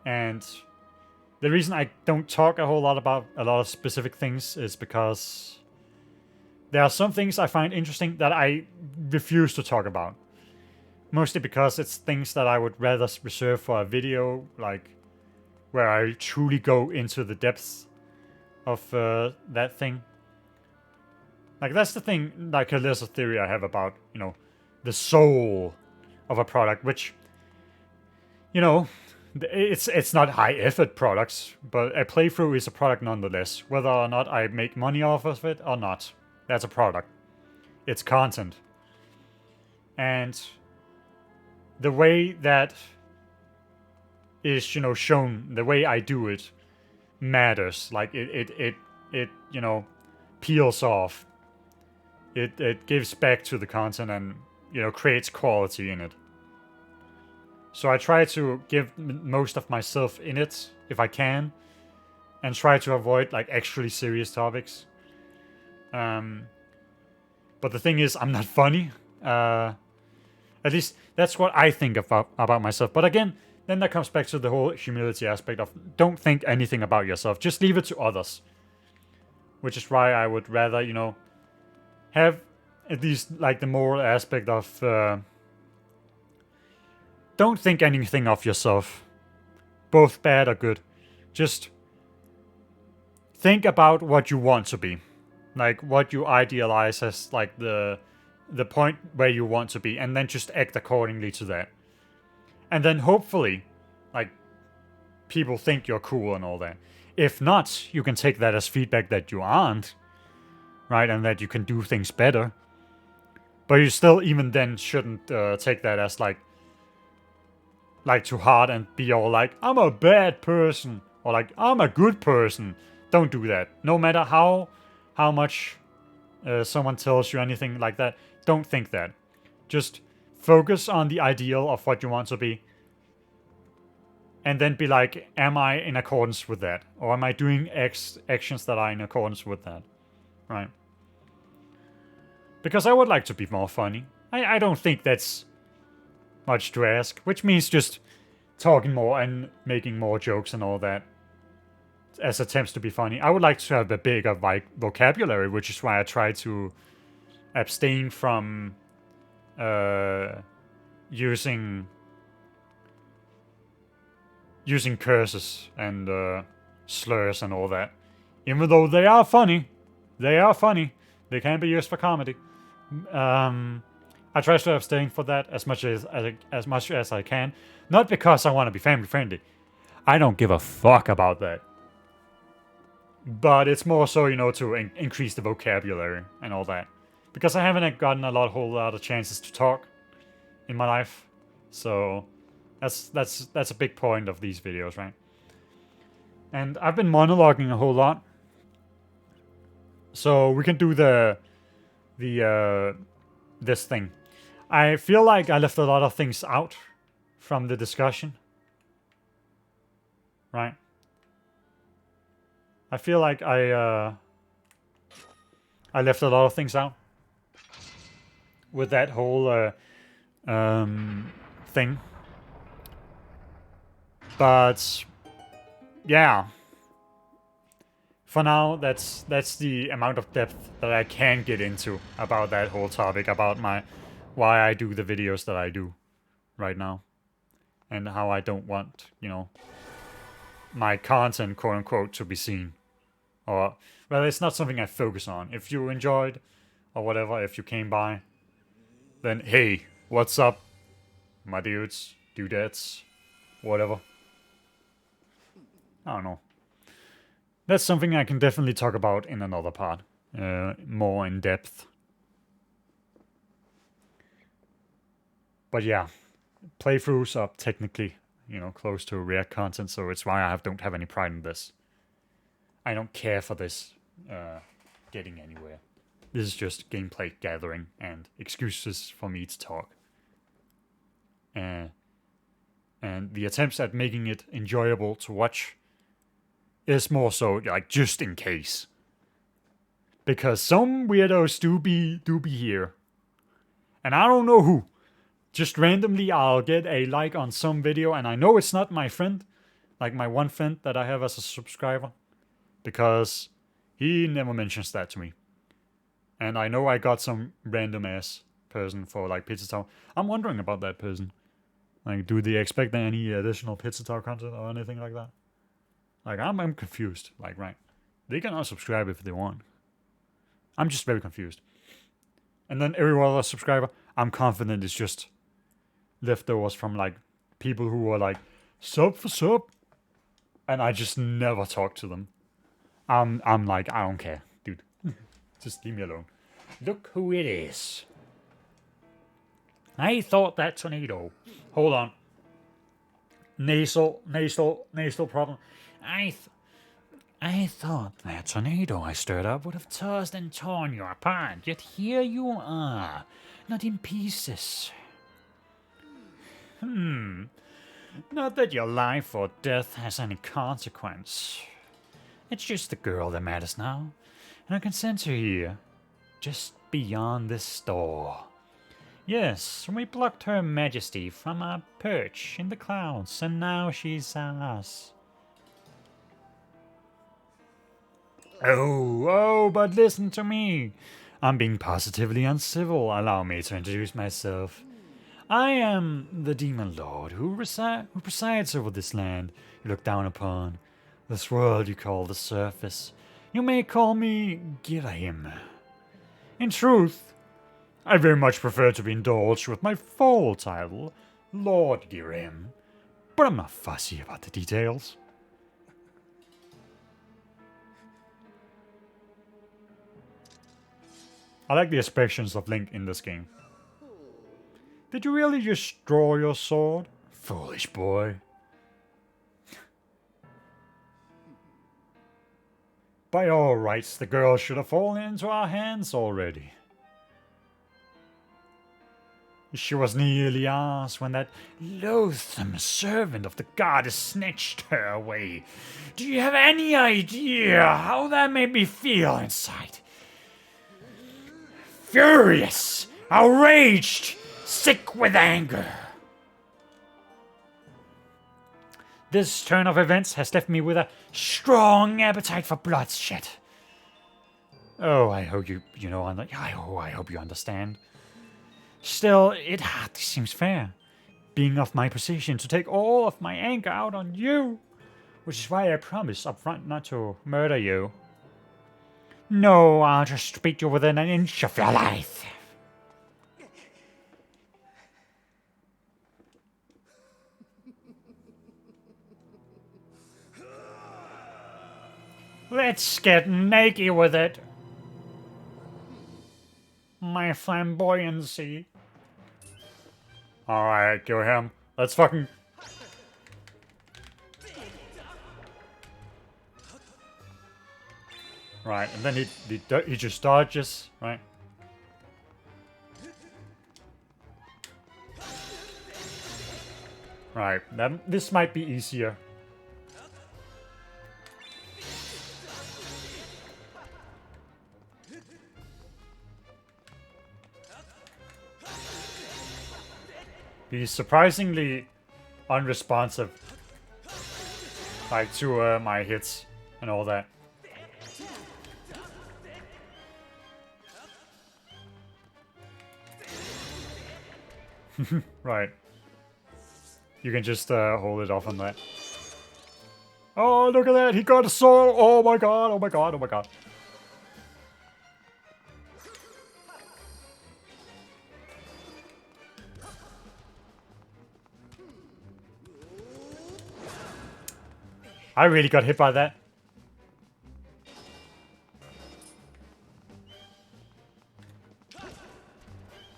Speaker 1: And the reason I don't talk a whole lot about a lot of specific things is because there are some things I find interesting that I refuse to talk about. Mostly because it's things that I would rather reserve for a video, like where I truly go into the depths of that thing. Like that's the thing, like a little theory I have about, the soul of a product, which, it's not high effort products, but a playthrough is a product nonetheless. Whether or not I make money off of it or not, that's a product. It's content. And the way that is, shown, the way I do it matters. Like it peels off. It gives back to the content and, creates quality in it. So I try to give most of myself in it, if I can, and try to avoid, like, actually serious topics. But the thing is, I'm not funny. At least that's what I think about myself. But again, then that comes back to the whole humility aspect of don't think anything about yourself. Just leave it to others. Which is why I would rather, have at least, like, the moral aspect of don't think anything of yourself. Both bad or good. Just think about what you want to be. Like, what you idealize as, like, the point where you want to be, and then just act accordingly to that. And then hopefully, like, people think you're cool and all that. If not, you can take that as feedback that you aren't, right? And that you can do things better. But you still, even then, shouldn't take that as, like, too hard and be all like, I'm a bad person, or like, I'm a good person. Don't do that. No matter how much someone tells you anything like that, don't think that. Just focus on the ideal of what you want to be. And then be like, am I in accordance with that? Or am I doing actions that are in accordance with that? Right? Because I would like to be more funny. I don't think that's much to ask. Which means just talking more and making more jokes and all that. As attempts to be funny. I would like to have a bigger vocabulary, which is why I try to abstain from using curses and slurs and all that. Even though they are funny. They can be used for comedy. I try to abstain for that as much as I can. Not because I want to be family friendly. I don't give a fuck about that. But it's more so, to increase the vocabulary and all that. Because I haven't gotten a whole lot of chances to talk in my life. So that's a big point of these videos, right? And I've been monologuing a whole lot. So we can do this thing. I feel like I left a lot of things out from the discussion. Right? I feel like I left a lot of things out with that whole thing. But yeah, for now, that's the amount of depth that I can get into about that whole topic, about why I do the videos that I do right now, and how I don't want, my content, quote unquote, to be seen. Or, well, it's not something I focus on. If you enjoyed, or whatever, if you came by, then hey, what's up, my dudes, dudettes, whatever. I don't know. That's something I can definitely talk about in another part, more in depth. But yeah, playthroughs are technically, close to rare content, so it's why I don't have any pride in this. I don't care for this getting anywhere. This is just gameplay gathering and excuses for me to talk. And the attempts at making it enjoyable to watch is more so like just in case. Because some weirdos do be here. And I don't know who. Just randomly I'll get a like on some video and I know it's not my friend. Like my one friend that I have as a subscriber. Because he never mentions that to me. And I know I got some random ass person for like Pizza Tower. I'm wondering about that person. Like, do they expect any additional Pizza Tower content or anything like that? Like, I'm confused. Like, right. They can unsubscribe if they want. I'm just very confused. And then every other subscriber, I'm confident it's just leftovers from like people who were like, sub for sub. And I just never talk to them. I'm like, I don't care, dude. Just leave me alone. Look who it is. I thought that tornado. Hold on. Nasal problem. I thought that tornado I stirred up would have tossed and torn you apart, yet here you are, not in pieces. Not that your life or death has any consequence. It's just the girl that matters now, and I can send her here, just beyond this door. Yes, we plucked her majesty from our perch in the clouds, and now she's ours. Oh, but listen to me. I'm being positively uncivil. Allow me to introduce myself. I am the demon lord who presides over this land you look down upon, this world you call the surface. You may call me Ghirahim. In truth, I very much prefer to be indulged with my full title, Lord Ghirahim, but I'm not fussy about the details. I like the expressions of Link in this game. Did you really just draw your sword? Foolish boy. By all rights, the girl should have fallen into our hands already. She was nearly ours when that loathsome servant of the goddess snatched her away. Do you have any idea how that made me feel inside? Furious, outraged, sick with anger. This turn of events has left me with a strong appetite for bloodshed. Oh, I hope I hope you understand. Still, it hardly seems fair, being of my position, to take all of my anger out on you, which is why I promised up front not to murder you. No, I'll just beat you within an inch of your life. Let's get naked with it. My flamboyancy. Alright, Ghirahim. Let's fucking... Right, and then he just dodges, right? Right, this might be easier. He's surprisingly unresponsive, like to my hits and all that. Right. You can just hold it off on that. Oh, look at that! He got a sword! Oh my god! Oh my god! Oh my god! I really got hit by that.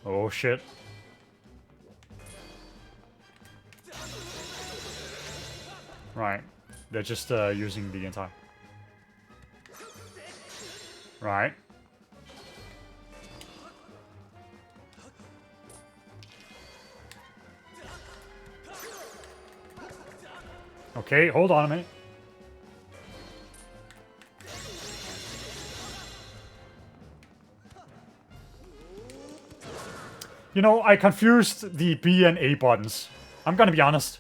Speaker 1: Oh shit. Right. They're just using the entire... Right. Okay, hold on a minute. You know, I confused the B and A buttons. I'm gonna be honest.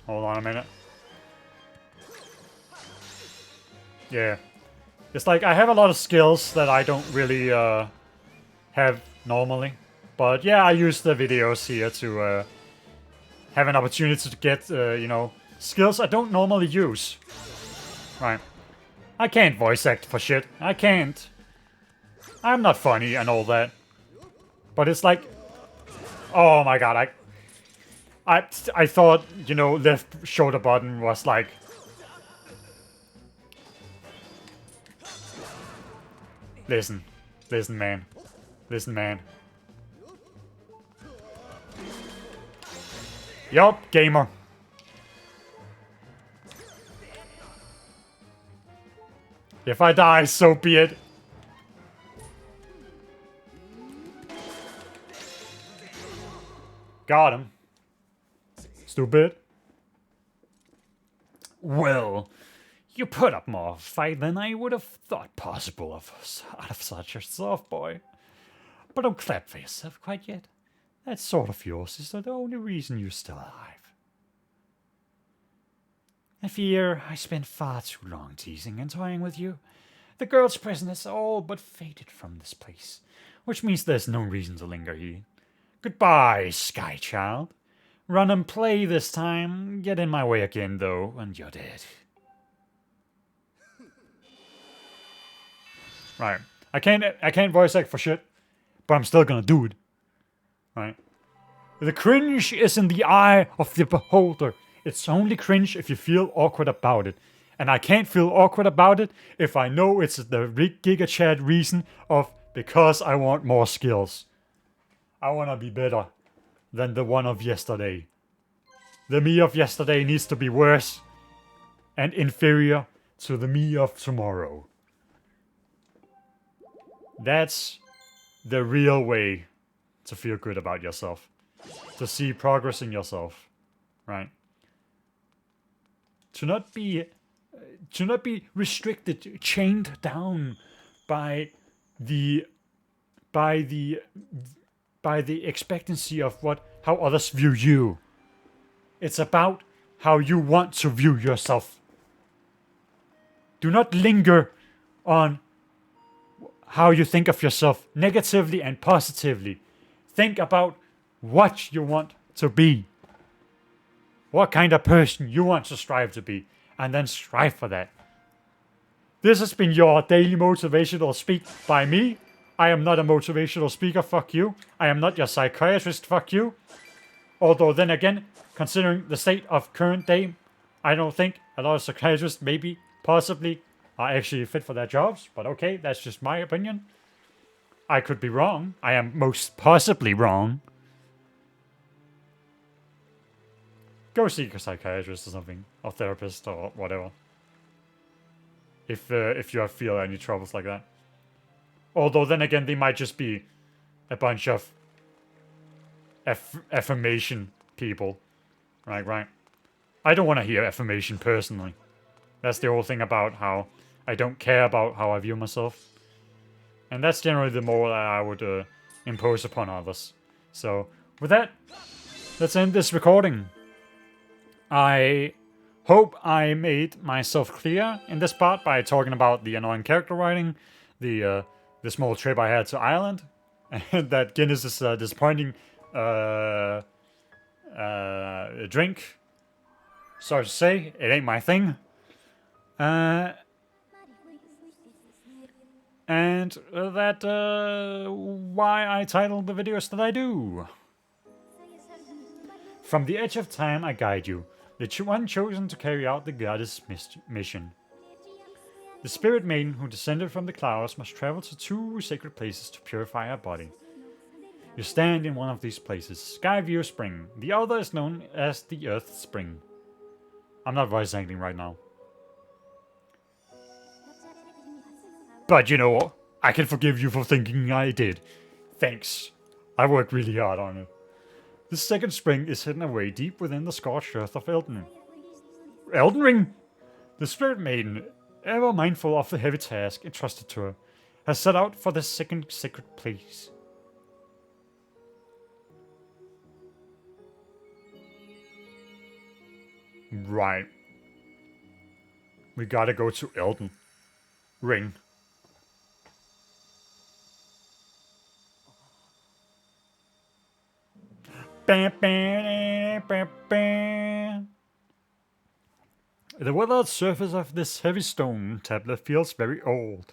Speaker 1: Hold on a minute. Yeah. It's like I have a lot of skills that I don't really have normally. But yeah, I use the videos here to have an opportunity to get, you know, skills I don't normally use. Right. I can't voice act for shit. I can't. I'm not funny and all that. But it's like... Oh my god, I thought, you know, left shoulder button was like... Listen. Listen, man. Listen, man. Yup, gamer. If I die, so be it. Got him. Stupid. Well, you put up more fight than I would have thought possible out of such a soft boy. But don't clap for yourself quite yet. That sword of yours is the only reason you're still alive. I fear I spent far too long teasing and toying with you. The girl's presence has all but faded from this place, which means there's no reason to linger here. Goodbye, Sky Child. Run and play this time. Get in my way again, though, and you're dead. Right. I can't voice act for shit, but I'm still gonna do it. Right. The cringe is in the eye of the beholder. It's only cringe if you feel awkward about it. And I can't feel awkward about it if I know it's the Giga Chat reason of because I want more skills. I want to be better than the one of yesterday. The me of yesterday needs to be worse and inferior to the me of tomorrow. That's the real way to feel good about yourself. To see progress in yourself. Right? To not be restricted, chained down by the expectancy of how others view you. It's about how you want to view yourself. Do not linger on how you think of yourself negatively and positively. Think about what you want to be. What kind of person you want to strive to be. And then strive for that. This has been your daily motivational speak by me. I am not a motivational speaker, fuck you. I am not your psychiatrist, fuck you. Although then again, considering the state of current day, I don't think a lot of psychiatrists maybe, possibly, are actually fit for their jobs. But okay, that's just my opinion. I could be wrong. I am most possibly wrong. Go seek a psychiatrist or something, or therapist or whatever. If you feel any troubles like that. Although then again, they might just be a bunch of affirmation people. Right. I don't want to hear affirmation personally. That's the whole thing about how I don't care about how I view myself. And that's generally the more that I would impose upon others. So, with that, let's end this recording. I hope I made myself clear in this part by talking about the annoying character writing, the small trip I had to Ireland, and that Guinness is a disappointing drink. Sorry to say, it ain't my thing. And that why I titled the videos that I do. From the edge of time I guide you, the one chosen to carry out the goddess mission. The spirit maiden who descended from the clouds must travel to 2 sacred places to purify her body. You stand in one of these places, Skyview Spring. The other is known as the Earth Spring. I'm not voice acting right now. But you know, I can forgive you for thinking I did. Thanks. I worked really hard on it. The second spring is hidden away deep within the scorched earth of Elden Ring. Elden Ring? The Spirit Maiden, ever mindful of the heavy task entrusted to her, has set out for the second sacred place. Right. We gotta go to Elden Ring. The weathered surface of this heavy stone tablet feels very old.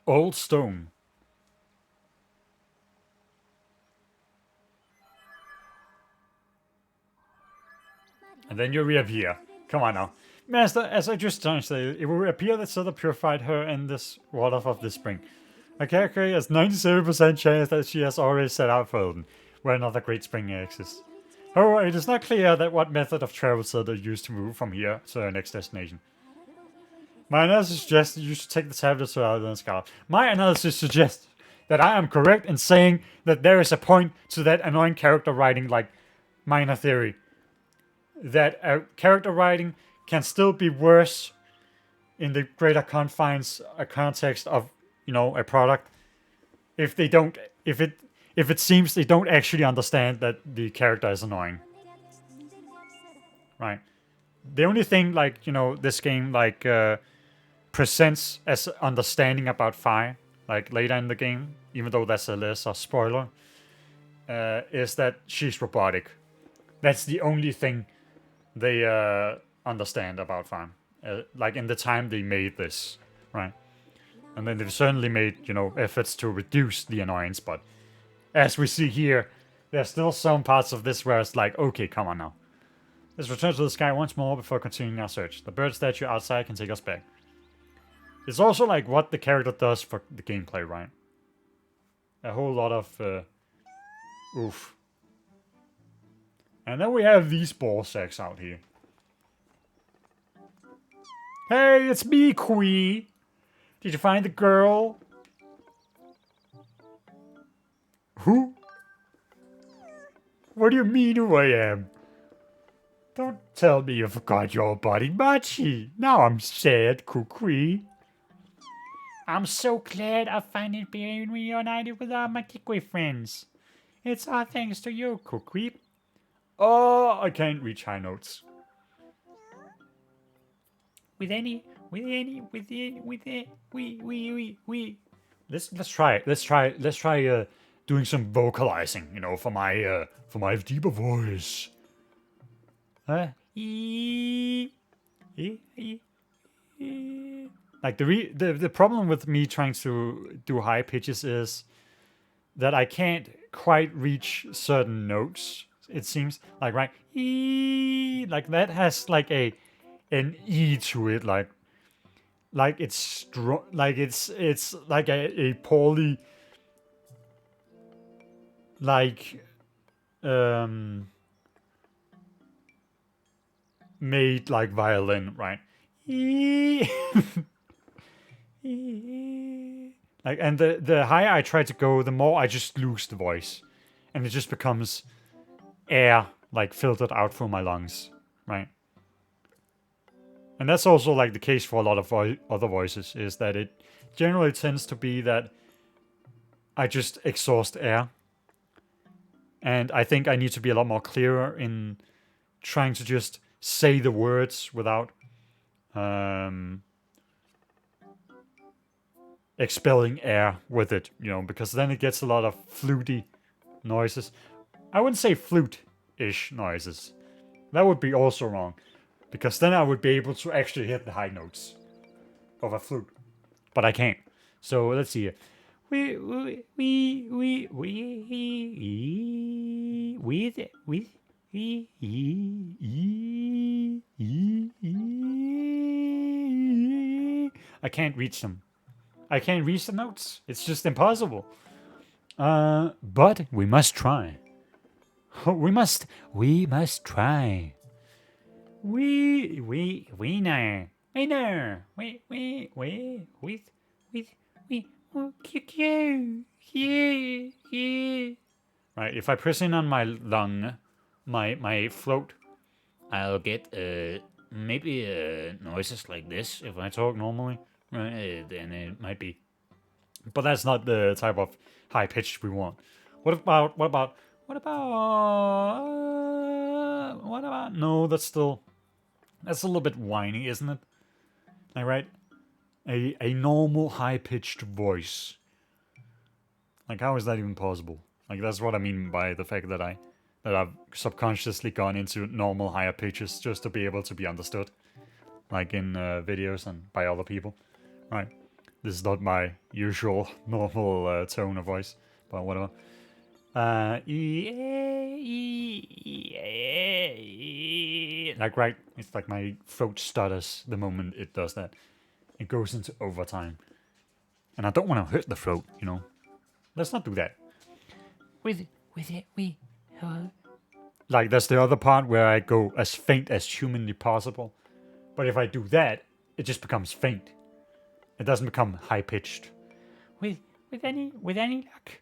Speaker 1: Old stone. And then you reappear. Come on now. Master, as I just translated, it will reappear that Zelda purified her in this water of this spring. A character has 97% chance that she has already set out for Elden, where another great spring exists. However, it is not clear that what method of travel Zelda used to move from here to her next destination. My analysis suggests that you should take the tablet to Elden Scarlet. My analysis suggests that I am correct in saying that there is a point to that annoying character writing like minor theory. That character writing can still be worse in the greater confines, a context of, you know, a product, if they don't, if it seems they don't actually understand that the character is annoying, right? The only thing, like, you know, this game like presents as understanding about Fi, like later in the game, even though that's a lesser spoiler, is that she's robotic. That's the only thing they understand about Fi, like in the time they made this, right? And then they've certainly made, you know, efforts to reduce the annoyance, but as we see here, there's still some parts of this where it's like, okay, come on now. Let's return to the sky once more before continuing our search. The bird statue outside can take us back. It's also like what the character does for the gameplay, right? A whole lot of oof. And then we have these ball sacks out here. Hey, it's me, Quee. Did you find the girl? Who? What do you mean who I am? Don't tell me you forgot your buddy Machi. Now I'm sad, Kukui. I'm so glad I finally been reunited with all my Kikui friends. It's all thanks to you, Kukui. Oh, I can't reach high notes. Let's try doing some vocalizing, you know, for my deeper voice. Like the problem with me trying to do high pitches is that I can't quite reach certain notes. It seems like, right, like that has like an E to it, like it's strong, like it's like a poorly like made like violin, right? Like, and the higher I try to go, the more I just lose the voice, and it just becomes air like filtered out through my lungs, right? And that's also like the case for a lot of other voices, is that it generally tends to be that I just exhaust air. And I think I need to be a lot more clearer in trying to just say the words without expelling air with it, you know, because then it gets a lot of fluty noises. I wouldn't say flute-ish noises. That would be also wrong, because then I would be able to actually hit the high notes of a flute, but I can't. So let's see here. I can't reach them. I can't reach the notes. It's just impossible. But we must try. We must try. We know. Right, if I press in on my lung, my throat, I'll get maybe noises like this if I talk normally. Right, then it might be. But that's not the type of high pitch we want. What about? No, that's a little bit whiny, isn't it? All right, a normal high pitched voice. Like, how is that even possible? Like, that's what I mean by the fact that I've subconsciously gone into normal higher pitches just to be able to be understood, like in videos and by other people. Right. This is not my usual normal tone of voice, but whatever. Like, right, it's like my throat stutters the moment it does that. It goes into overtime. And I don't want to hurt the throat, you know. Let's not do that. Like, that's the other part where I go as faint as humanly possible. But if I do that, it just becomes faint. It doesn't become high pitched. With any luck,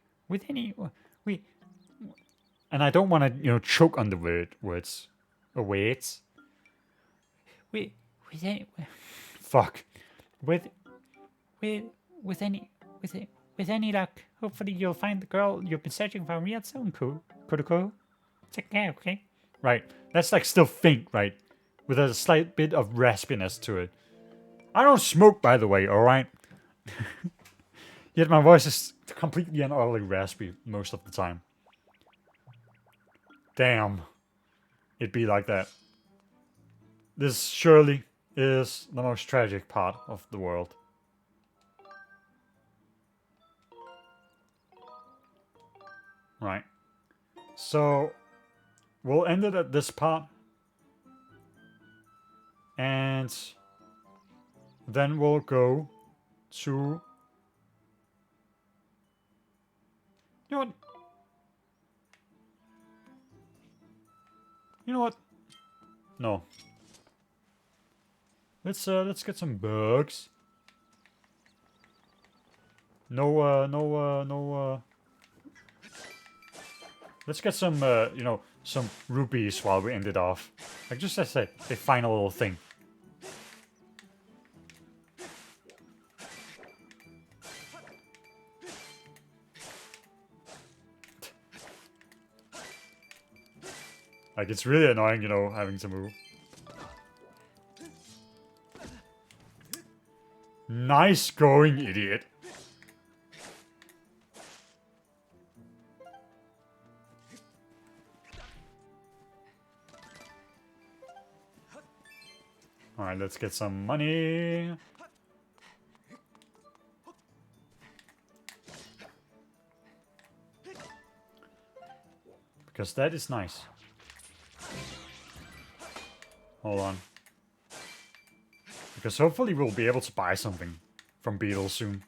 Speaker 1: and I don't want to choke on the words or words. Fuck. With any luck, hopefully you'll find the girl you've been searching for real soon. Cool. Take care, okay? Right. That's like still faint, right? With a slight bit of raspiness to it. I don't smoke, by the way, alright? Yet my voice is completely and utterly raspy most of the time. Damn. It'd be like that. This surely is the most tragic part of the world. Right. So, we'll end it at this part. And then we'll go to... You know what? No. Let's get some bugs. No. Let's get some some rupees while we end it off. Like, just as a final little thing. Like, it's really annoying, having to move. Nice going, idiot. Alright, let's get some money. Because that is nice. Hold on. Because hopefully we'll be able to buy something from Beetle soon.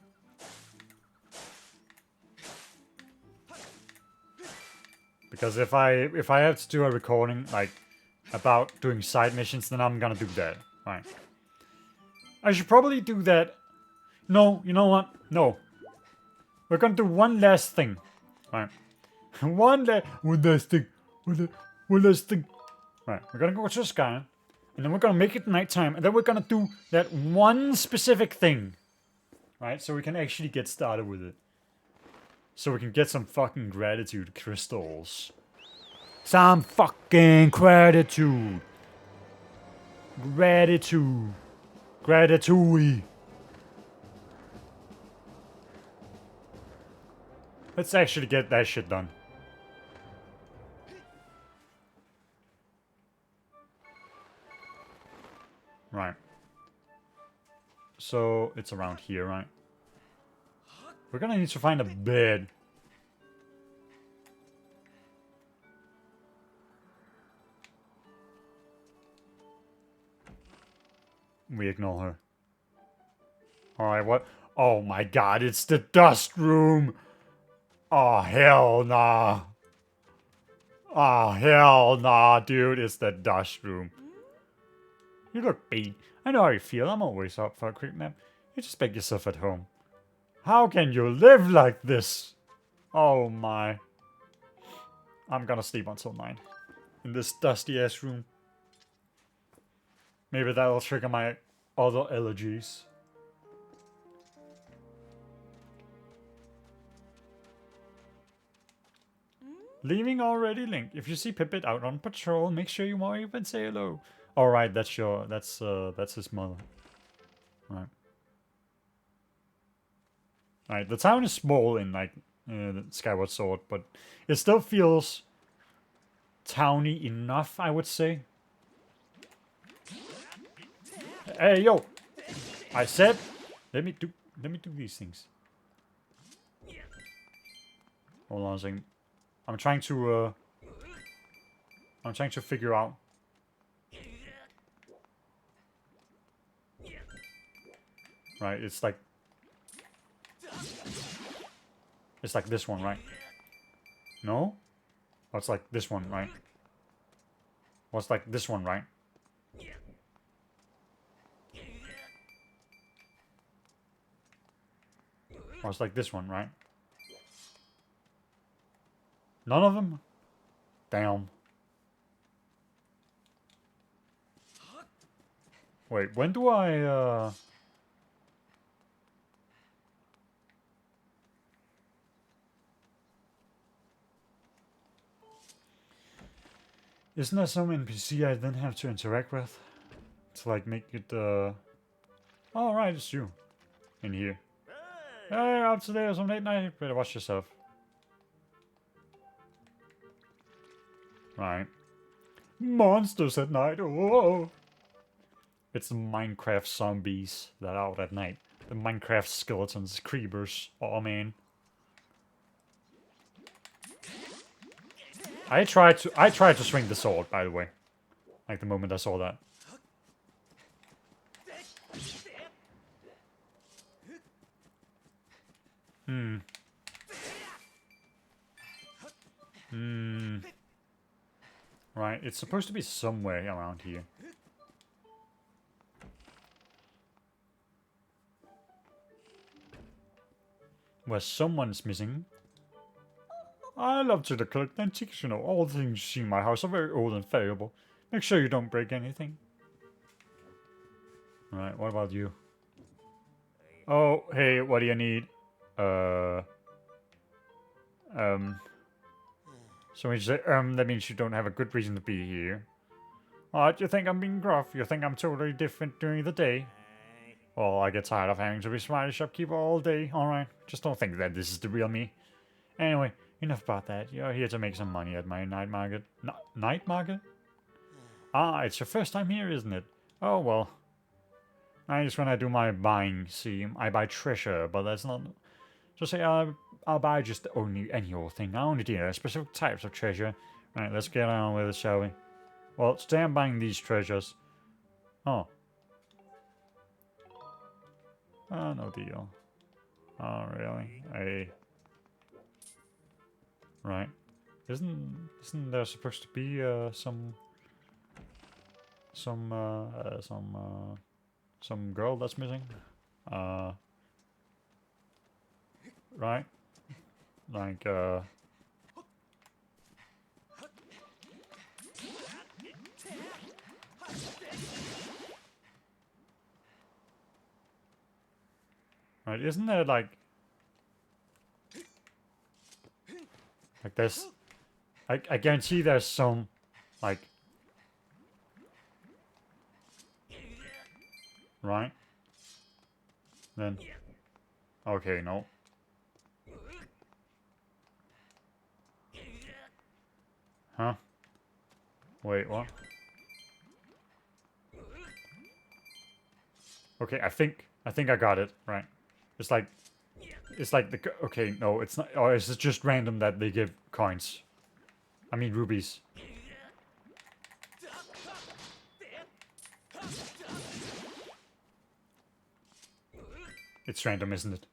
Speaker 1: Because if I have to do a recording like about doing side missions, then I'm gonna do that. Right. I should probably do that. No, you know what? No. We're gonna do one last thing. Right. One last thing. Right. We're gonna go to the sky. And then we're gonna make it nighttime. And then we're gonna do that one specific thing. Right? So we can actually get started with it. So we can get some fucking gratitude crystals. Some fucking gratitude. Gratitude. Let's actually get that shit done. Right. So, it's around here, right? We're gonna need to find a bed. We ignore her. Alright, what? Oh my god, it's the dust room! Oh, hell nah. Oh, hell nah, dude, it's the dust room. You look beat. I know how you feel. I'm always up for a quick nap. You just make yourself at home. How can you live like this? Oh my. I'm gonna sleep until 9. In this dusty ass room. Maybe that'll trigger my other allergies. Leaving already, Link. If you see Pipit out on patrol, make sure you wave and say hello. Alright, that's his mother. Right. Alright, the town is small in like Skyward Sword, but it still feels towny enough, I would say. Hey yo! I said let me do these things. Hold on a second. I'm trying to figure out. Right, it's like this one, right? No? Oh, it's like this one, right? Well, it's like this one, right? Or it's like this one, right? None of them? Damn. Wait, when do I, Isn't there some NPC I then have to interact with? To, like, make it, Oh, right, it's you. In here. Hey, up today or some late night. Better watch yourself. Right. Monsters at night. Oh. It's the Minecraft zombies that are out at night. The Minecraft skeletons, creepers. Oh man. I tried to swing the sword, by the way. Like the moment I saw that. Right, it's supposed to be somewhere around here. Where someone's missing. I love to collect antiques, you know. All the things you see in my house are very old and valuable. Make sure you don't break anything. Right, what about you? Oh, hey, what do you need? So when you say, that means you don't have a good reason to be here. What, you think I'm being gruff? You think I'm totally different during the day? Well, I get tired of having to be smiley shopkeeper all day. Alright, just don't think that this is the real me. Anyway, enough about that. You're here to make some money at my night market. Night market? Ah, it's your first time here, isn't it? Oh, well. Nice when I do my buying. See, I buy treasure, but that's not... So say I'll buy just any old thing. I only deal specific types of treasure. Right, let's get on with it, shall we? Well, today I'm buying these treasures. Oh. Oh, no deal. Oh, really? Right. Isn't there supposed to be some girl that's missing? Right? Like right, isn't there like this? I guarantee there's some like right? Then okay, no. Huh? Wait, what? Okay, I think I got it, right. It's like the okay, no, it's not. Oh, it's just random that they give coins. I mean rubies. It's random, isn't it?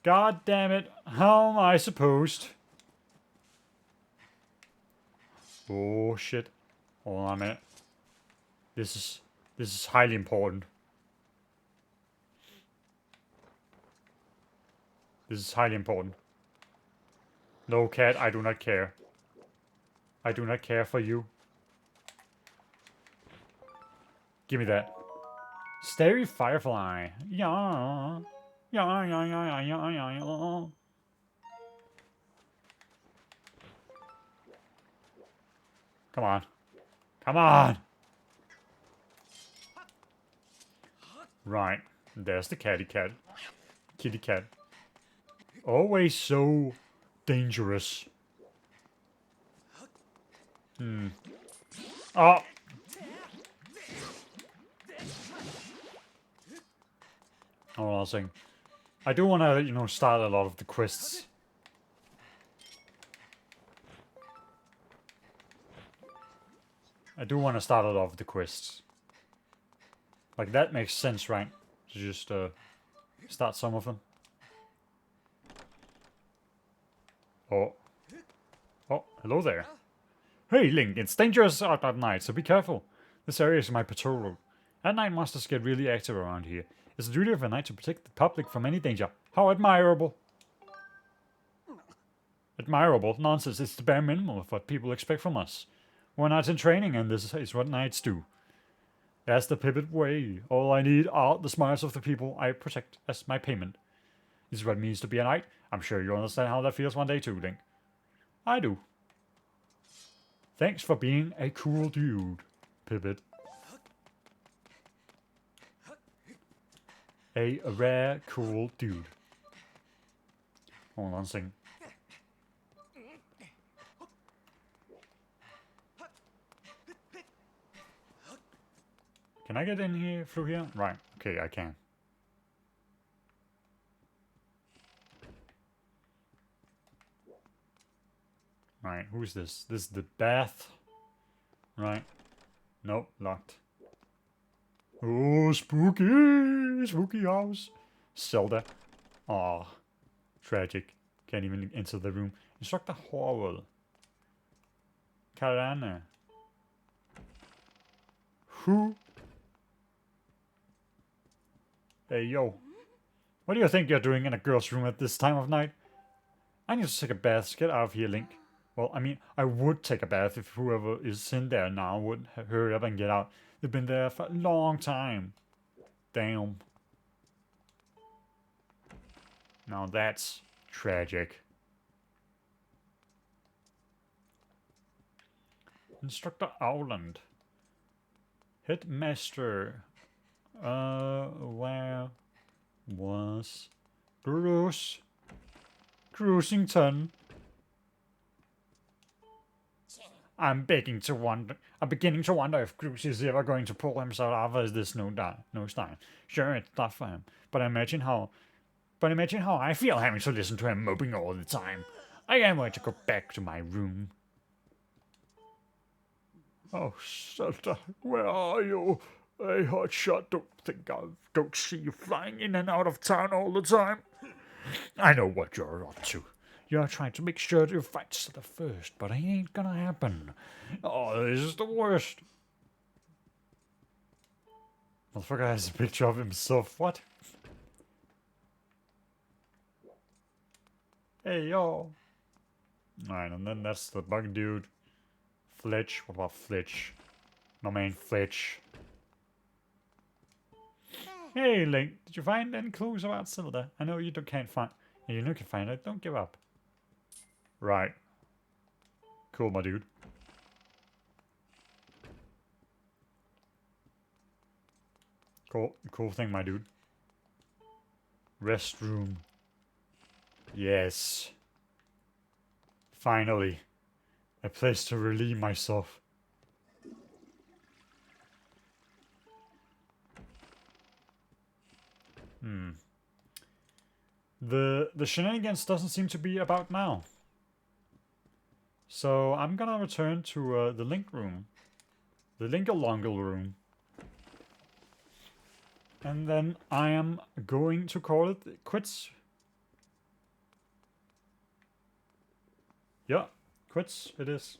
Speaker 1: God damn it. How am I supposed? Oh shit. Hold on a minute. This is highly important. This is highly important. No, cat, I do not care. I do not care for you. Give me that. Starry Firefly. Yeah. Yeah, yeah, yeah, yeah, yeah, yeah. Come on. Come on! Right. There's the catty cat. Kitty cat. Always so dangerous. Oh! Oh, I was saying. I do want to, you know, start a lot of the quests. I do want to start a lot of the quests. Like, that makes sense, right? To just, start some of them. Oh. Oh, hello there. Hey, Link, it's dangerous out at night, so be careful. This area is my patrol route. At night, monsters get really active around here. It's the duty of a knight to protect the public from any danger. How admirable. Admirable? Nonsense, it's the bare minimum of what people expect from us. We're knights in training, and this is what knights do. That's the pivot way. All I need are the smiles of the people I protect as my payment. This is what it means to be a knight. I'm sure you'll understand how that feels one day too, Link. I do. Thanks for being a cool dude, Pivot. A rare, cool dude. Hold on a second. Can I get in here through here? Right. Okay, I can. Right, who's this? This is the bath. Right. Nope, locked. Oh, spooky! Spooky house. Zelda. Aw. Tragic. Can't even enter the room. Instructor Horwell. Karana. Who? Hey, yo. What do you think you're doing in a girl's room at this time of night? I need to take a bath. Get out of here, Link. Well, I mean, I would take a bath if whoever is in there now would hurry up and get out. They've been there for a long time. Damn. Now that's tragic. Instructor Owland. Headmaster. Where was Groos? Groosington. I'm beginning to wonder if Groos is ever going to pull himself out of this no time. Sure, it's tough for him, but imagine how I feel having to listen to him moping all the time. I am going to go back to my room. Oh, Zelda, where are you? Hey, hotshot, don't see you flying in and out of town all the time. I know what you're up to. You're trying to make sure you fight Zelda first, but it ain't gonna happen. Oh, this is the worst. Motherfucker has a picture of himself. What? Hey, yo. Alright, and then that's the bug dude. Fletch. What about Fletch? My main Fletch. Hey, Link. Did you find any clues about Zelda? I know you can't find... You know you can find it. Don't give up. Right. Cool, my dude. Cool thing, my dude. Restroom. Yes. Finally. A place to relieve myself. The Shenanigans doesn't seem to be about now. So I'm gonna return to the Link room. The Linkalongle room. And then I am going to call it quits. Yeah, quits it is.